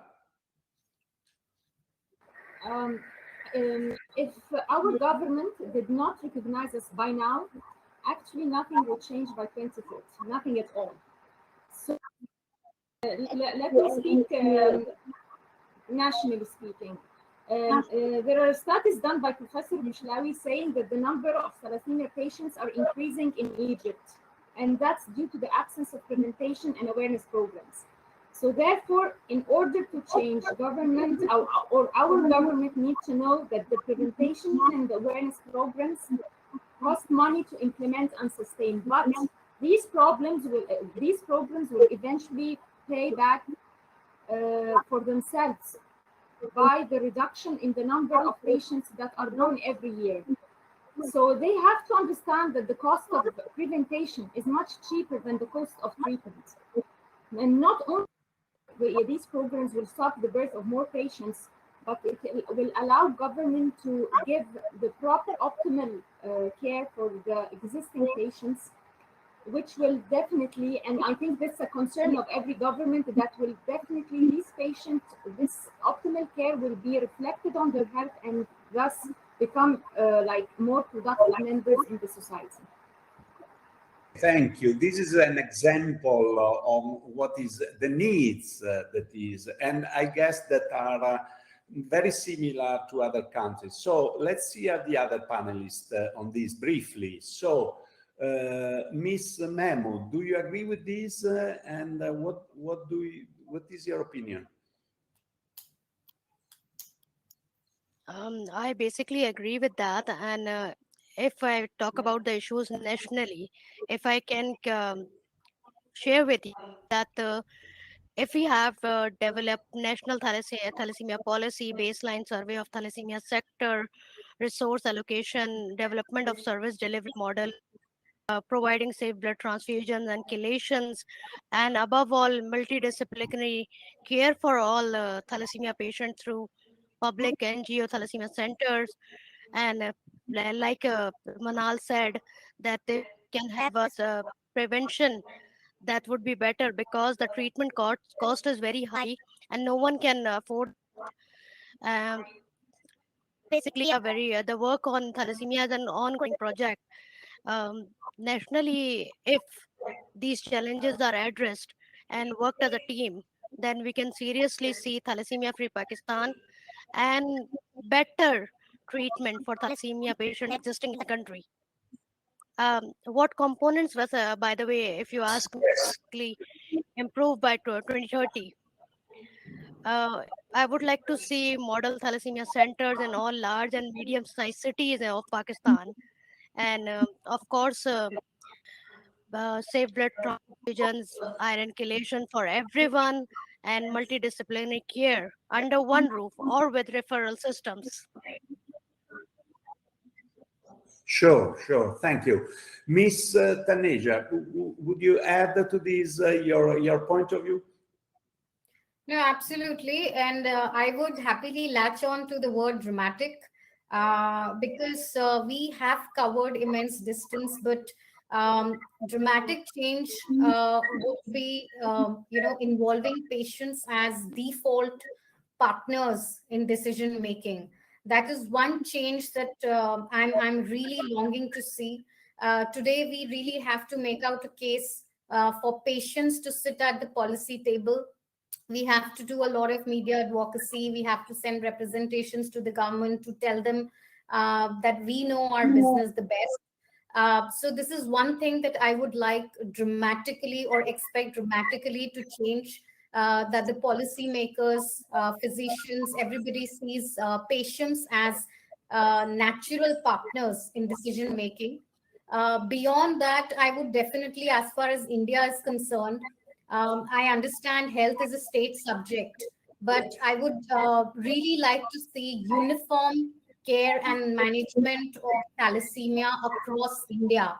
If our government did not recognize us by now, actually nothing will change by 2030, nothing at all. So Let me speak nationally speaking. There are studies done by Professor Mishlawi saying that the number of thalassemia patients are increasing in Egypt, and that's due to the absence of prevention and awareness programs. So therefore, in order to change government or our government needs to know that the prevention and the awareness programs cost money to implement and sustain, but these programs will eventually pay back for themselves by the reduction in the number of patients that are born every year. So they have to understand that the cost of prevention is much cheaper than the cost of treatment. And not only these programs will stop the birth of more patients, but it will allow government to give the proper optimal care for the existing patients, which will definitely, and I think that's a concern of every government, that will definitely, these patients, this optimal care will be reflected on their health and thus become like more productive members in the society. Thank you. This is an example of what is the needs that is, and I guess that are very similar to other countries. So let's hear the other panelists on this briefly. So Miss Memo, do you agree with this? And what is your opinion? I basically agree with that. And if I talk about the issues nationally, if I can share with you that if we have developed national thalassemia policy, baseline survey of thalassemia sector, resource allocation, development of service delivery model, providing safe blood transfusions and chelations, and above all, multidisciplinary care for all thalassemia patients through public NGO thalassemia centers. And like Manal said, that they can have us prevention, that would be better, because the treatment cost is very high and no one can afford. Um, basically, a very the work on thalassemia is an ongoing project. Nationally, if these challenges are addressed and worked as a team, then we can seriously see thalassemia-free Pakistan and better treatment for thalassemia patients existing in the country. What components was, by the way, if you ask me, improve by 2030? I would like to see model thalassemia centers in all large and medium-sized cities of Pakistan, and of course, safe blood transfusions, iron chelation for everyone, and multidisciplinary care under one roof or with referral systems. Sure. Thank you. Miss Taneja, would you add to this your point of view? No, absolutely. And I would happily latch on to the word dramatic because we have covered immense distance, but dramatic change would be, involving patients as default partners in decision making. That is one change that I'm really longing to see. Today, we really have to make out a case for patients to sit at the policy table. We have to do a lot of media advocacy. We have to send representations to the government to tell them that we know our business the best. So this is one thing that I would like dramatically or expect dramatically to change, that the policymakers, physicians, everybody sees patients as natural partners in decision making. Beyond that, I would definitely, as far as India is concerned, I understand health is a state subject, but I would really like to see uniform care and management of thalassemia across India,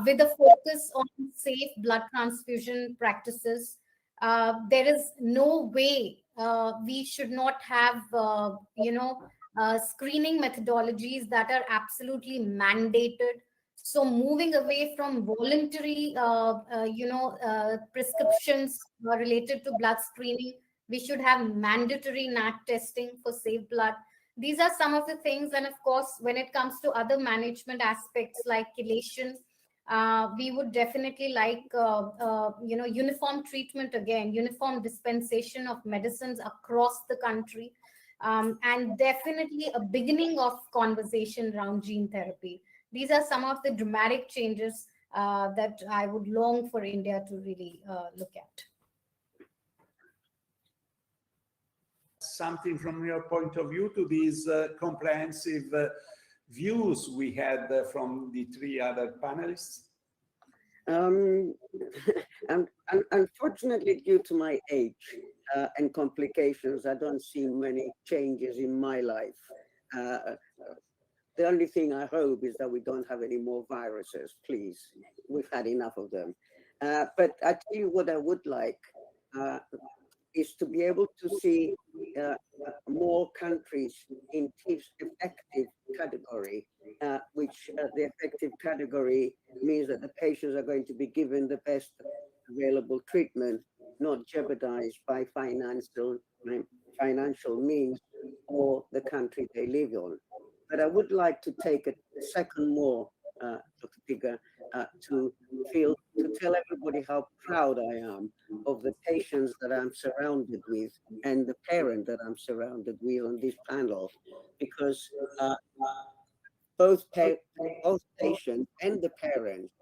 with a focus on safe blood transfusion practices. There is no way we should not have, screening methodologies that are absolutely mandated. So moving away from voluntary, prescriptions related to blood screening, we should have mandatory NAT testing for safe blood. These are some of the things. And of course, when it comes to other management aspects like chelation, We would definitely like, uniform treatment again, uniform dispensation of medicines across the country, and definitely a beginning of conversation around gene therapy. These are some of the dramatic changes that I would long for India to really look at. Something from your point of view to these comprehensive views we had from the three other panelists? Unfortunately, due to my age and complications, I don't see many changes in my life. The only thing I hope is that we don't have any more viruses, please. We've had enough of them. But I tell you what I would like is to be able to see more countries in TIF's effective category, which the effective category means that the patients are going to be given the best available treatment, not jeopardized by financial means or the country they live on. But I would like to take a second more, Dr. Piga, to tell everybody how proud I am of the patients that I'm surrounded with and the parent that I'm surrounded with on this panel, because both patients and the parents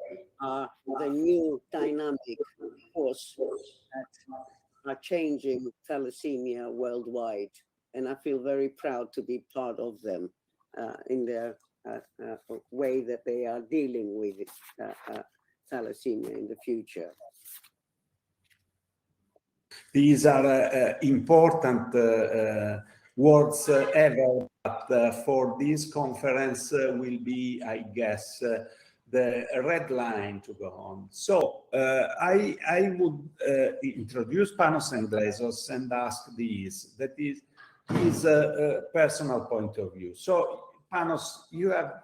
are the new dynamic force that are changing thalassemia worldwide. And I feel very proud to be part of them in their way that they are dealing with thalassemia in the future. These are important words ever, but for this conference will be, I guess, the red line to go on. So I would introduce Panos Englesos and ask these, that is his personal point of view. So Panos, you have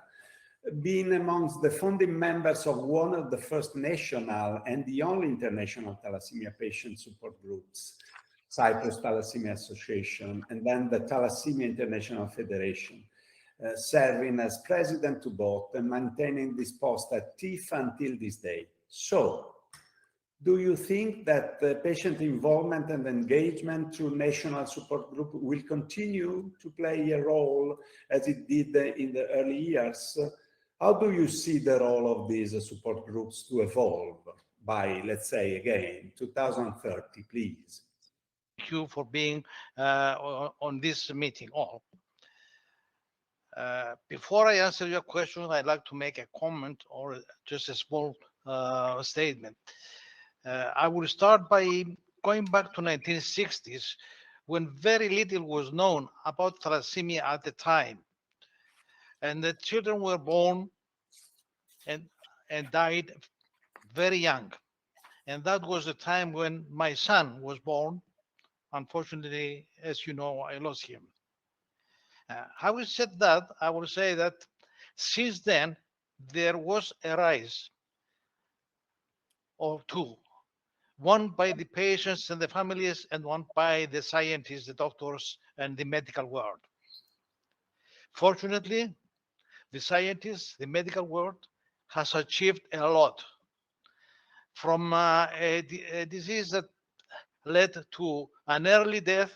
been amongst the founding members of one of the first national and the only international thalassemia patient support groups, Cyprus Thalassemia Association, and then the Thalassemia International Federation, serving as president to both and maintaining this post at TIF until this day. So, do you think that the patient involvement and engagement through national support group will continue to play a role as it did in the early years? How do you see the role of these support groups to evolve by, let's say, again, 2030, please? Thank you for being on this meeting all. Before I answer your question, I'd like to make a comment or just a small statement. I will start by going back to 1960s, when very little was known about thalassemia at the time. And the children were born and died very young. And that was the time when my son was born. Unfortunately, as you know, I lost him. Having said that, I will say that since then, there was a rise or two, one by the patients and the families, and one by the scientists, the doctors, and the medical world. Fortunately, the scientists, the medical world, has achieved a lot. From a disease that led to an early death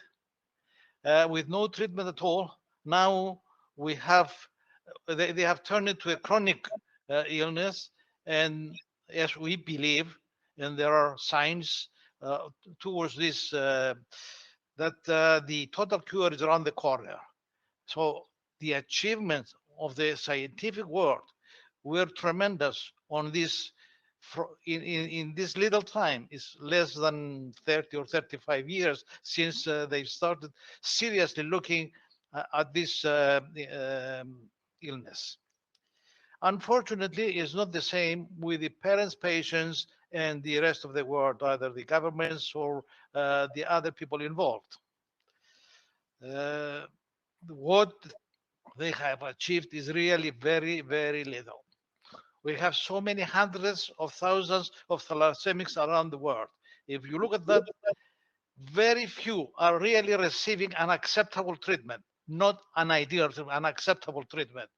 with no treatment at all, now we have, they have turned into a chronic illness, and as we believe, and there are signs towards this, that the total cure is around the corner. So the achievements of the scientific world were tremendous on this. In this little time, is less than 30 or 35 years since they started seriously looking at this illness. Unfortunately, it's not the same with the parents, patients, and the rest of the world, either the governments or the other people involved. What they have achieved is really very, very little. We have so many hundreds of thousands of thalassemics around the world. If you look at that, very few are really receiving an acceptable treatment, not an ideal, an acceptable treatment.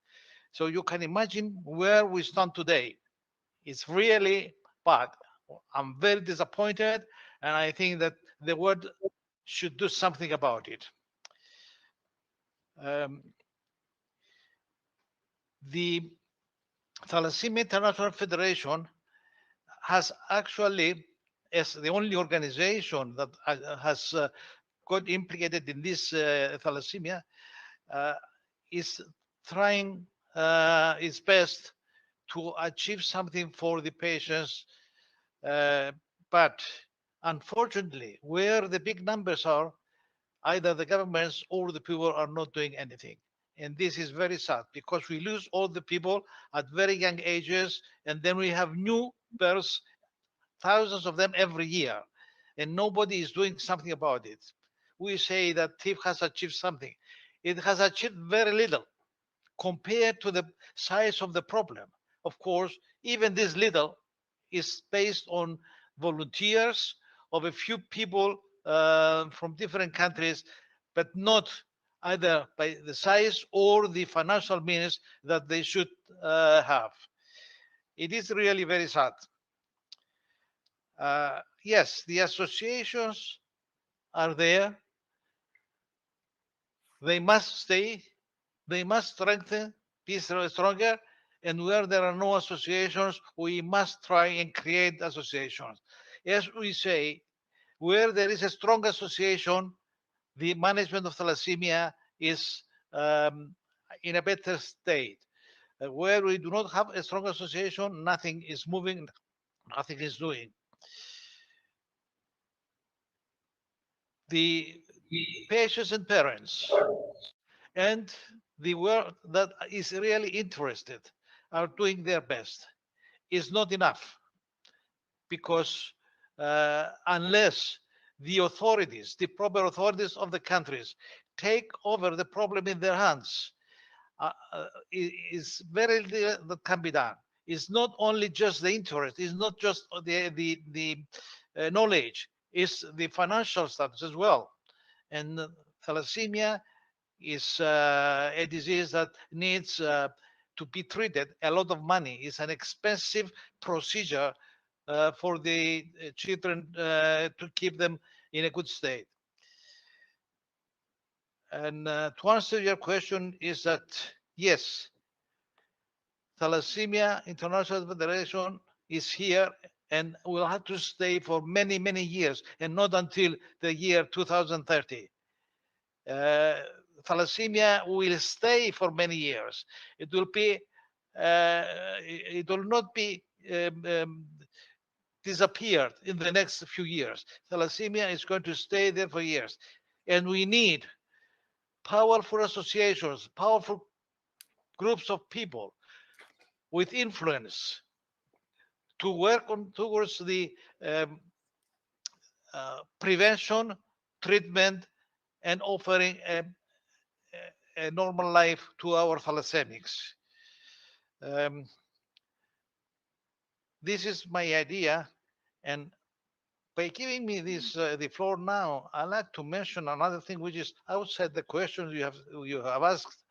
So you can imagine where we stand today. It's really bad. I'm very disappointed, and I think that the world should do something about it. The Thalassemia International Federation has actually, as the only organization that has got implicated in this thalassemia, is trying its best to achieve something for the patients. But unfortunately, where the big numbers are, either the governments or the people are not doing anything. And this is very sad because we lose all the people at very young ages, and then we have new births, thousands of them every year, and nobody is doing something about it. We say that TIF has achieved something. It has achieved very little compared to the size of the problem. Of course, even this little is based on volunteers of a few people from different countries, but not either by the size or the financial means that they should have. It is really very sad. Yes, the associations are there. They must stay. They must strengthen, be stronger. And where there are no associations, we must try and create associations. As we say, where there is a strong association, the management of thalassemia is in a better state. Where we do not have a strong association, nothing is moving, nothing is doing. The patients and parents and the world that is really interested are doing their best. Is not enough because unless the authorities, the proper authorities of the countries, take over the problem in their hands, is very little that can be done. It's not only just the interest, it's not just the knowledge, it's the financial status as well. And thalassemia is a disease that needs to be treated. A lot of money. It's an expensive procedure for the children to keep them in a good state. And to answer your question is that, yes, Thalassemia International Federation is here and will have to stay for many, many years and not until the year 2030. Thalassemia will stay for many years. It will be, it will not be disappeared in the next few years. Thalassemia is going to stay there for years. And we need powerful associations, powerful groups of people with influence to work on towards the prevention, treatment, and offering a normal life to our thalassemics. This is my idea, and by giving me this the floor now, I'd like to mention another thing which is outside the question you have asked,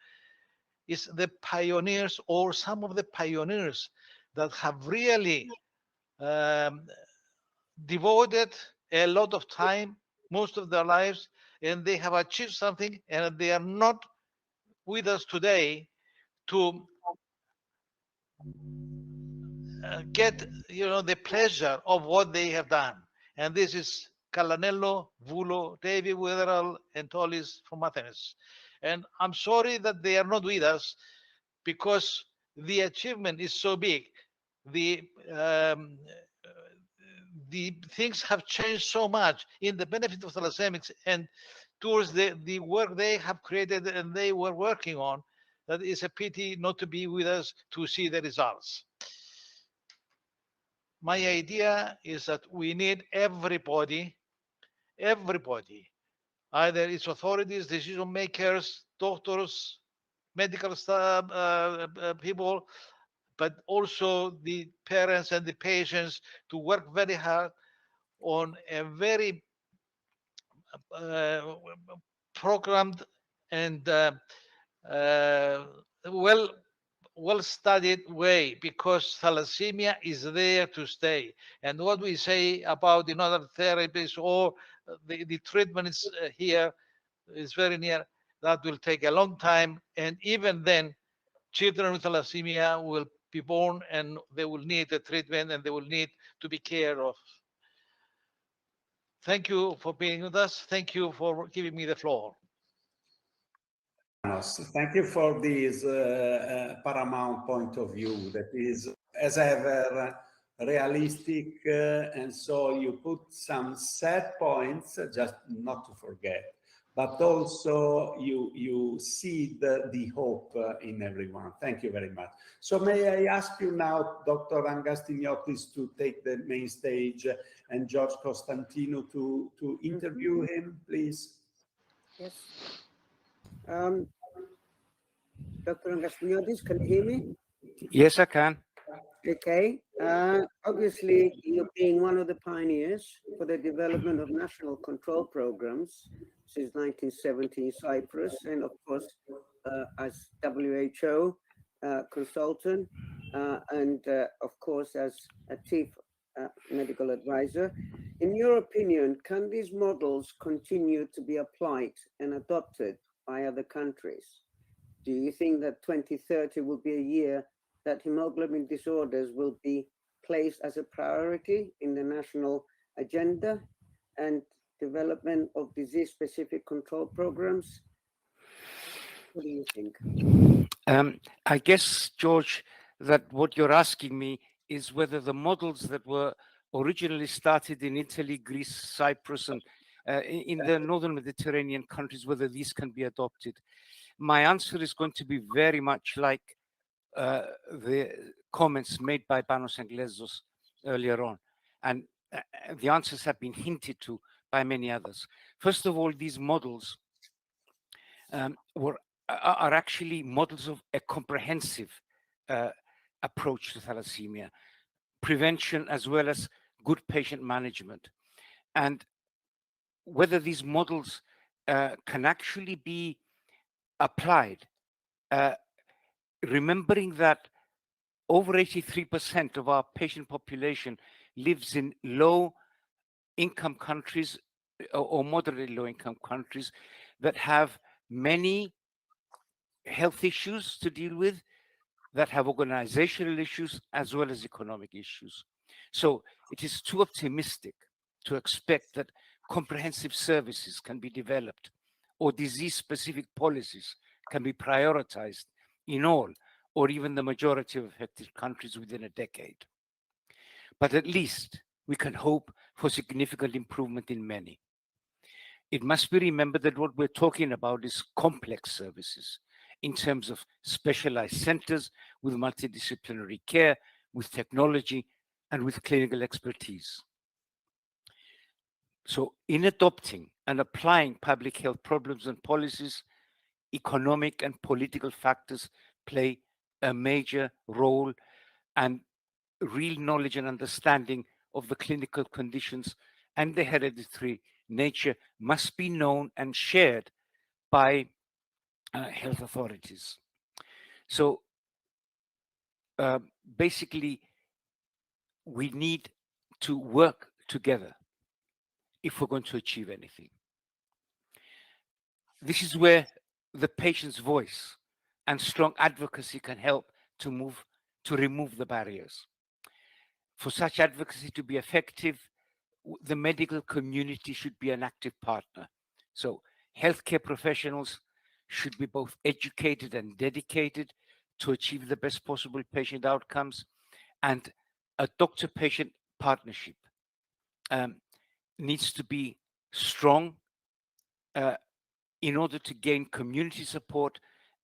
is the pioneers or some of the pioneers that have really devoted a lot of time, most of their lives, and they have achieved something, and they are not with us today to get the pleasure of what they have done. And this is Calanello, Vulo, David Wetherall, and Tollis from Athens. And I'm sorry that they are not with us because the achievement is so big. The things have changed so much in the benefit of thalassemics and towards the work they have created and they were working on, that is a pity not to be with us to see the results. My idea is that we need everybody, either it's authorities, decision makers, doctors, medical staff, people, but also the parents and the patients to work very hard on a very programmed and well well-studied way, because thalassemia is there to stay. And what we say about other therapies or the treatment is here is very near. That will take a long time, and even then, children with thalassemia will be born and they will need the treatment and they will need to be cared of. Thank you for being with us. Thank you for giving me the floor. Thank you for this paramount point of view that is, as ever, realistic, and so you put some set points, just not to forget, but also you see the hope in everyone. Thank you very much. So may I ask you now, Dr. Angastiniotis, to take the main stage and George Constantinou to interview him, please. Yes. Dr. Angastiniotis, can you hear me? Yes, I can. Okay. Obviously, you're being one of the pioneers for the development of national control programs since 1970 in Cyprus, and of course, as WHO consultant, and of course, as a chief medical advisor. In your opinion, can these models continue to be applied and adopted by other countries? Do you think that 2030 will be a year that hemoglobin disorders will be placed as a priority in the national agenda and development of disease-specific control programs? What do you think? I guess, George, that what you're asking me is whether the models that were originally started in Italy, Greece, Cyprus, and in the northern Mediterranean countries, whether these can be adopted. My answer is going to be very much like the comments made by Panos and Glezos earlier on. And the answers have been hinted to by many others. First of all, these models are actually models of a comprehensive approach to thalassemia, prevention as well as good patient management. And whether these models can actually be applied, remembering that over 83% of our patient population lives in low income countries or moderately low income countries that have many health issues to deal with, that have organizational issues as well as economic issues. So it is too optimistic to expect that comprehensive services can be developed or disease-specific policies can be prioritized in all or even the majority of affected countries within a decade. But at least we can hope for significant improvement in many. It must be remembered that what we're talking about is complex services in terms of specialized centers with multidisciplinary care, with technology, and with clinical expertise. So in adopting and applying public health problems and policies, economic and political factors play a major role, and real knowledge and understanding of the clinical conditions and the hereditary nature must be known and shared by health authorities. So basically, we need to work together if we're going to achieve anything. This is where the patient's voice and strong advocacy can help to remove the barriers. For such advocacy to be effective, the medical community should be an active partner. So healthcare professionals should be both educated and dedicated to achieve the best possible patient outcomes, and a doctor-patient partnership needs to be strong in order to gain community support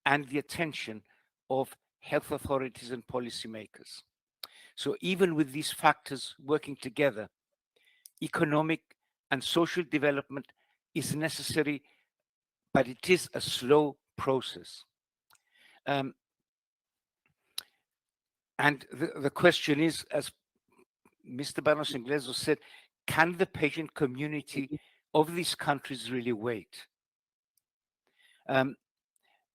and the attention of health authorities and policymakers. So even with these factors working together, economic and social development is necessary, but it is a slow process. And the question is, as Mr. Panos and Glezos said, can the patient community of these countries really wait?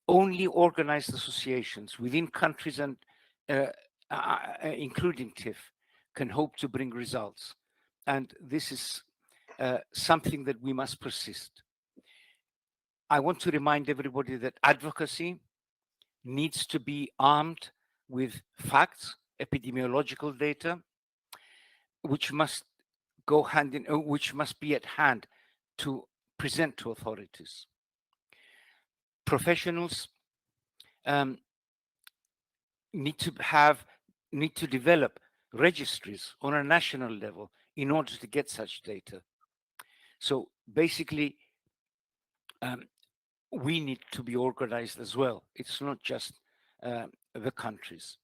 only organized associations within countries and including TIF can hope to bring results. And this is something that we must persist. I want to remind everybody that advocacy needs to be armed with facts, epidemiological data, which must go hand in, which must be at hand to present to authorities. Professionals need to develop registries on a national level in order to get such data. So basically, we need to be organized as well. It's not just the countries.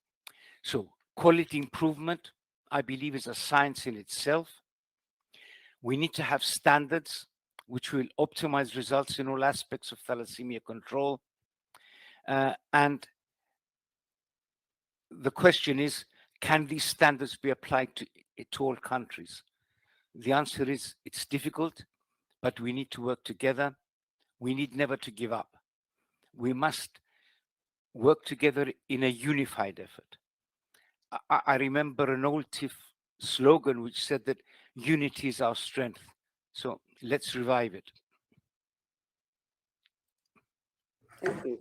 So quality improvement, I believe, is a science in itself. We need to have standards which will optimize results in all aspects of thalassemia control. And the question is, can these standards be applied to all countries? The answer is, it's difficult, but we need to work together. We need never to give up. We must work together in a unified effort. I remember an old TIF slogan which said that unity is our strength. So let's revive it. Thank you.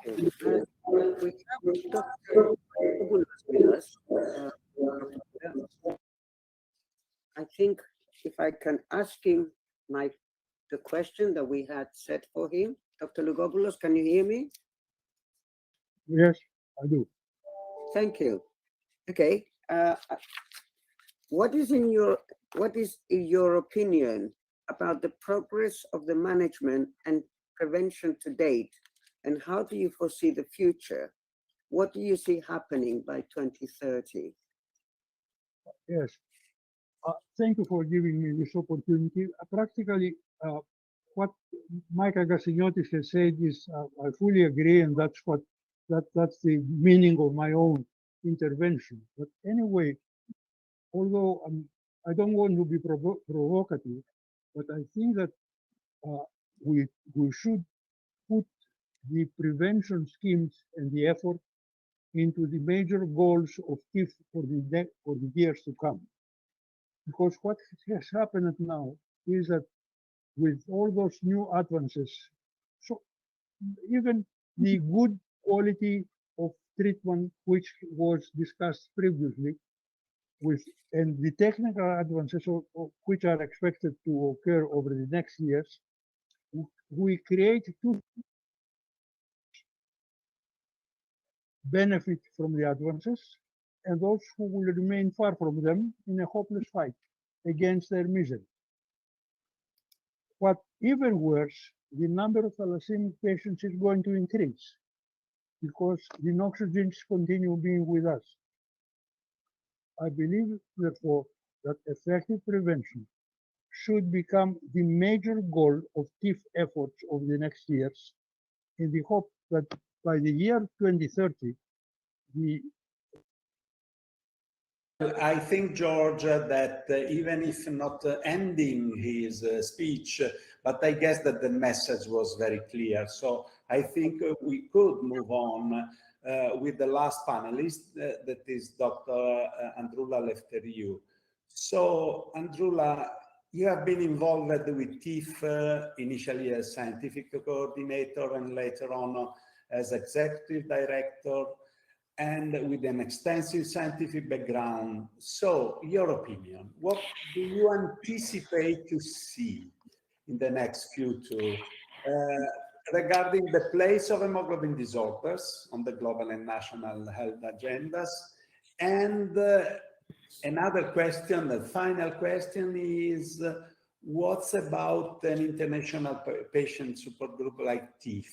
Okay. We have Dr. with us. I think if I can ask him the question that we had set for him. Dr. Lugopoulos, can you hear me? Yes, I do. Thank you. Okay. What is in your opinion about the progress of the management and prevention to date, and how do you foresee the future? What do you see happening by 2030? Yes. Thank you for giving me this opportunity. Practically, what Michael Gassignotis has said is, I fully agree, and that's the meaning of my own intervention. But anyway, although I don't want to be provocative, but I think that we should put the prevention schemes and the effort into the major goals of TIF for the years to come. Because what has happened now is that with all those new advances, so even the good quality of treatment which was discussed previously, and the technical advances which are expected to occur over the next years, we create two benefit from the advances and those who will remain far from them in a hopeless fight against their misery. What even worse, the number of thalassemia patients is going to increase because the noxogens continue being with us. I believe, therefore, that effective prevention should become the major goal of TIF efforts over the next years, in the hope that by the year 2030, I think, George, that even if not ending his speech, but I guess that the message was very clear. So I think we could move on with the last panelist, that is Dr. Androula Lefteriou. So, Androula, you have been involved with TIF initially as scientific coordinator and later on as executive director, and with an extensive scientific background. So, your opinion, what do you anticipate to see in the next future regarding the place of hemoglobin disorders on the global and national health agendas? And another question, the final question is, what's about an international patient support group like TIF?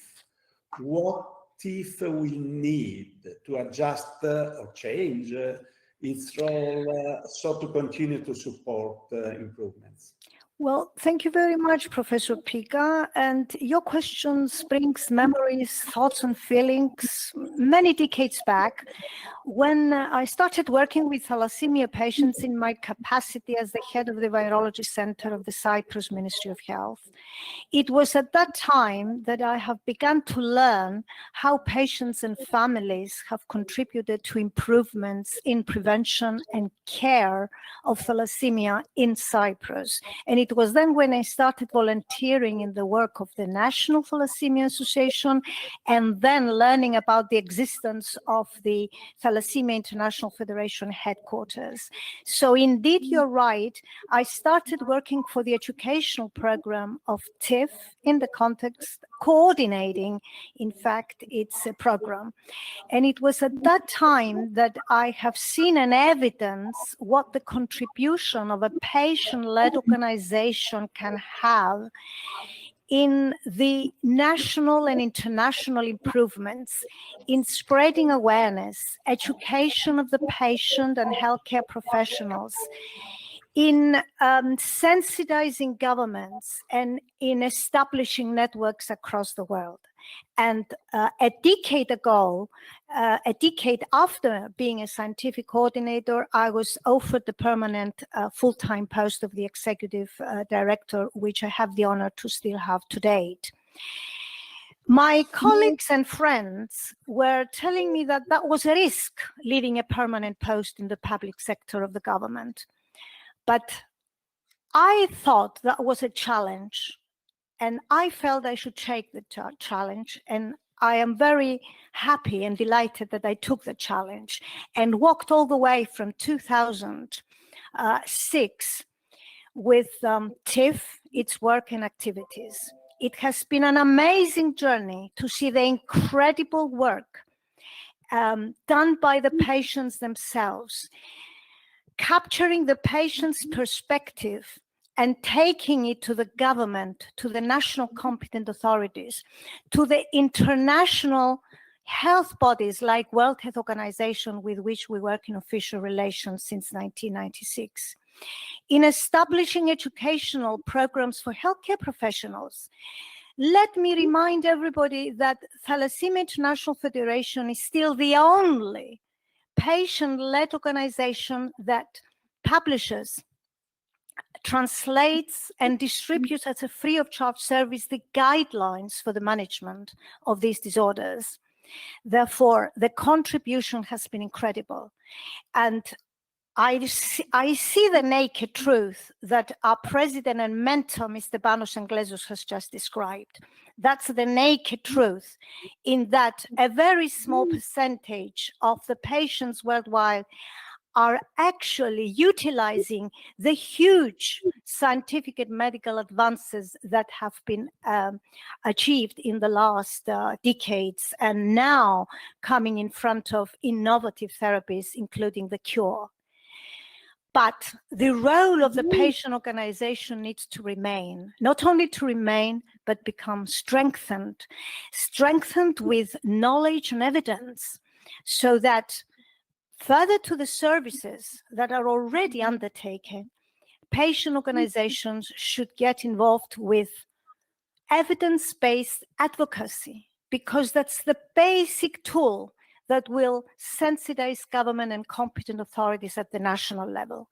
What TIF will need to adjust or change its role so to continue to support improvements? Well, thank you very much, Professor Pica. And your question brings memories, thoughts, and feelings many decades back when I started working with thalassemia patients in my capacity as the head of the Virology Center of the Cyprus Ministry of Health, it was at that time that I have begun to learn how patients and families have contributed to improvements in prevention and care of thalassemia in Cyprus. And it was then when I started volunteering in the work of the National Thalassemia Association, and then learning about the existence of the Thalassemia International Federation headquarters. So indeed, you're right. I started working for the educational program of TIF in the context, coordinating, in fact, its program. And it was at that time that I have seen an evidence what the contribution of a patient-led organization can have in the national and international improvements in spreading awareness, education of the patient and healthcare professionals, in sensitizing governments, and in establishing networks across the world. And a decade ago, a decade after being a scientific coordinator, I was offered the permanent full-time post of the executive director, which I have the honor to still have to date. My colleagues and friends were telling me that that was a risk, leaving a permanent post in the public sector of the government. But I thought that was a challenge, and I felt I should take the challenge. And I am very happy and delighted that I took the challenge and walked all the way from 2006 with TIF, its work and activities. It has been an amazing journey to see the incredible work done by the patients themselves, capturing the patient's perspective and taking it to the government, to the national competent authorities, to the international health bodies like World Health Organization, with which we work in official relations since 1996. In establishing educational programs for healthcare professionals, let me remind everybody that Thalassemia International Federation is still the only patient-led organization that publishes, translates, and distributes as a free of charge service the guidelines for the management of these disorders. Therefore, the contribution has been incredible. And I see the naked truth that our president and mentor, Mr. Panos Anglesos, has just described. That's the naked truth, in that a very small percentage of the patients worldwide are actually utilizing the huge scientific and medical advances that have been achieved in the last decades, and now coming in front of innovative therapies, including the cure. But the role of the patient organization needs to remain, not only to remain, but become strengthened with knowledge and evidence, so that further to the services that are already undertaken, patient organizations should get involved with evidence-based advocacy, because that's the basic tool that will sensitize government and competent authorities at the national level.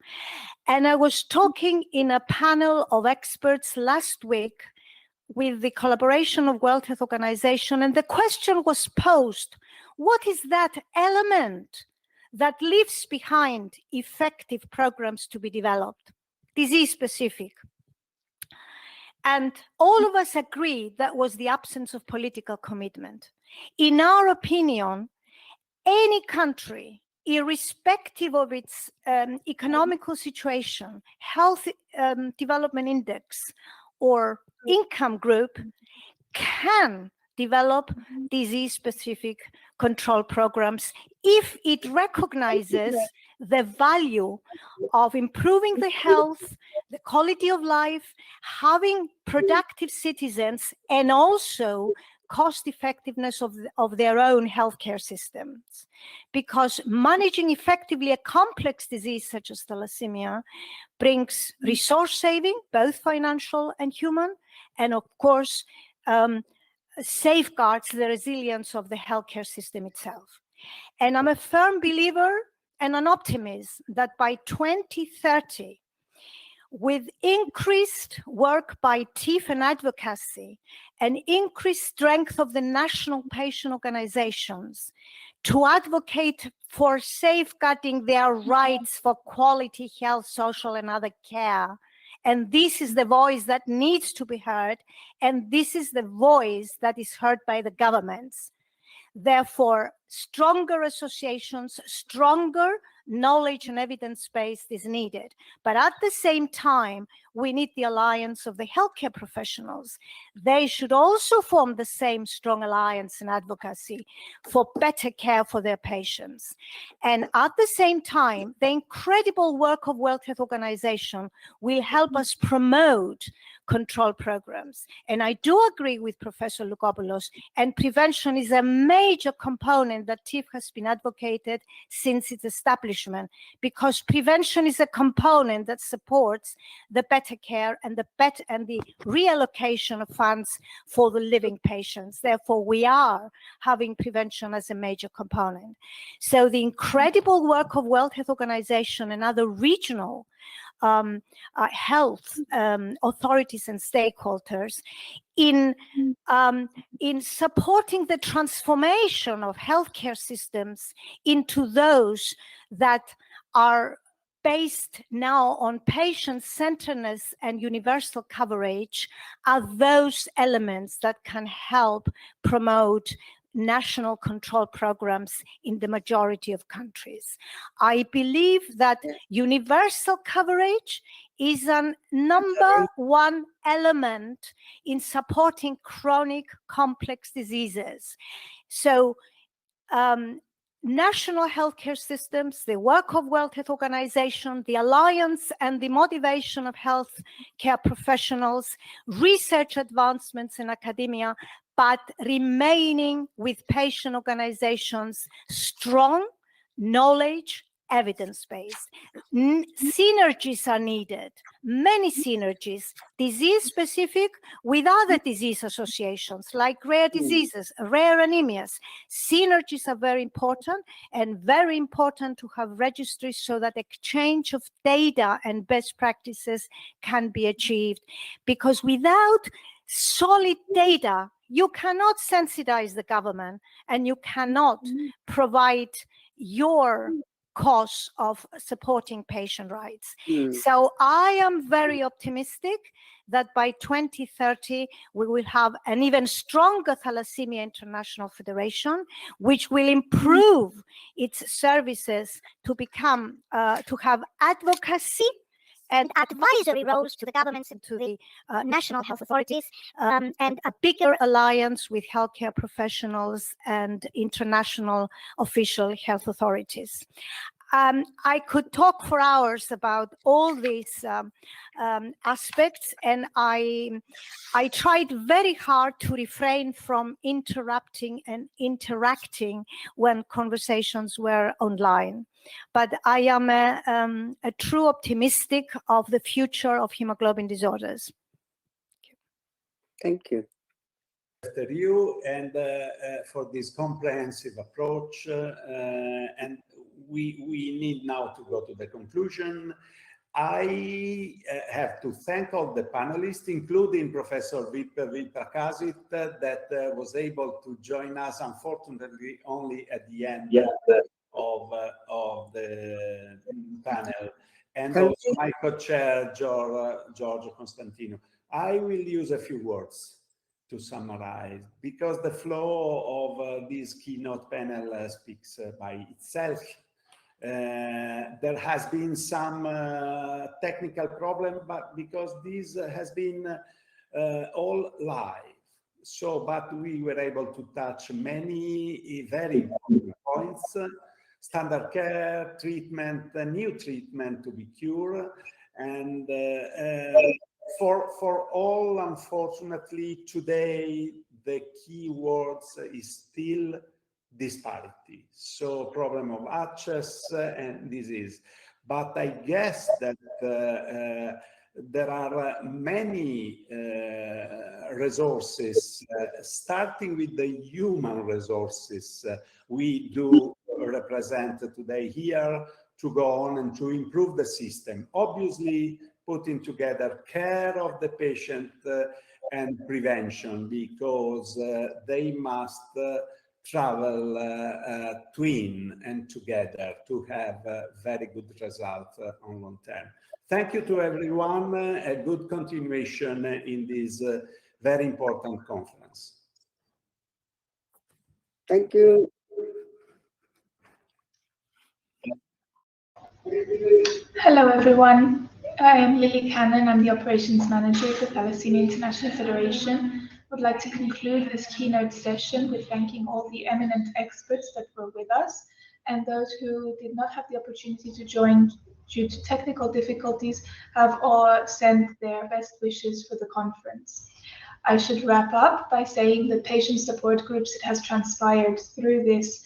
And I was talking in a panel of experts last week with the collaboration of World Health Organization, and the question was posed, what is that element that leaves behind effective programs to be developed, disease-specific? And all of us agree that was the absence of political commitment. In our opinion, any country, irrespective of its economical situation, health development index, or income group, can develop disease-specific control programs if it recognizes the value of improving the health, the quality of life, having productive citizens, and also cost effectiveness of their own healthcare systems. Because managing effectively a complex disease such as thalassemia brings resource saving, both financial and human, and of course, safeguards the resilience of the healthcare system itself. And I'm a firm believer and an optimist that by 2030, with increased work by TIF and advocacy and increased strength of the national patient organizations to advocate for safeguarding their rights for quality health, social and other care. And this is the voice that needs to be heard. And this is the voice that is heard by the governments. Therefore, stronger associations, stronger knowledge and evidence-based is needed. But at the same time, we need the alliance of the healthcare professionals. They should also form the same strong alliance and advocacy for better care for their patients. And at the same time, the incredible work of World Health Organization will help us promote control programs. And I do agree with Professor Lukopoulos, and prevention is a major component that TIF has been advocated since its establishment, because prevention is a component that supports the better care and the reallocation of funds for the living patients. Therefore, we are having prevention as a major component. So the incredible work of World Health Organization and other regional health authorities and stakeholders in supporting the transformation of healthcare systems into those that are based now on patient-centeredness and universal coverage are those elements that can help promote national control programs in the majority of countries. I believe that universal coverage is a number one element in supporting chronic complex diseases. So national healthcare systems, the work of World Health Organization, the alliance and the motivation of healthcare professionals, research advancements in academia, but remaining with patient organizations, strong knowledge, evidence-based. Synergies are needed, many synergies, disease-specific with other disease associations like rare diseases, rare anemias. Synergies are very important, and very important to have registries so that exchange of data and best practices can be achieved. Because without solid data, you cannot sensitize the government and you cannot provide your cause of supporting patient rights. So I am very optimistic that by 2030, we will have an even stronger Thalassemia International Federation, which will improve its services to become, to have advocacy and advisory roles to the governments and to the national health authorities, and a bigger alliance with healthcare professionals and international official health authorities. I could talk for hours about all these aspects, and I tried very hard to refrain from interrupting and interacting when conversations were online. But I am a true optimistic of the future of hemoglobin disorders. Thank you. After you and for this comprehensive approach, and we need now to go to the conclusion. I have to thank all the panelists, including Professor Viprakasit, that was able to join us, unfortunately, only at the end of the panel, and also my co-chair, Giorgio Constantino. I will use a few words to summarize, because the flow of this keynote panel speaks by itself. There has been some technical problem, but because this has been all live, so but we were able to touch many very important points: standard care, treatment, new treatment to be cured, and for all, unfortunately, today the key words is still disparity. So problem of access and disease. But I guess that there are many resources, starting with the human resources. We do represent today here to go on and to improve the system. Obviously, putting together care of the patient and prevention, because they must travel twin and together to have very good results on long term. Thank you to everyone. A good continuation in this very important conference. Thank you. Hello, everyone. I am Lily Cannon. I'm the Operations Manager for Thalassemia International Federation. I would like to conclude this keynote session with thanking all the eminent experts that were with us and those who did not have the opportunity to join due to technical difficulties have all sent their best wishes for the conference. I should wrap up by saying the patient support groups, it has transpired through this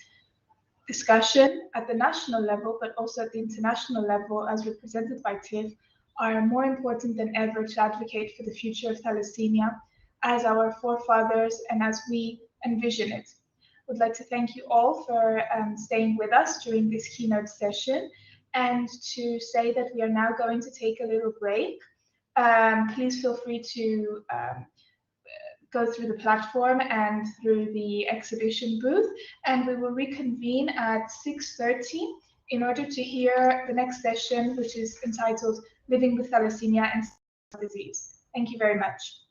discussion at the national level, but also at the international level, as represented by TIF, are more important than ever to advocate for the future of thalassemia as our forefathers and as we envision it. I would like to thank you all for staying with us during this keynote session, and to say that we are now going to take a little break. Please feel free to go through the platform and through the exhibition booth, and we will reconvene at 6:30 in order to hear the next session, which is entitled Living with Thalassemia and Disease. Thank you very much.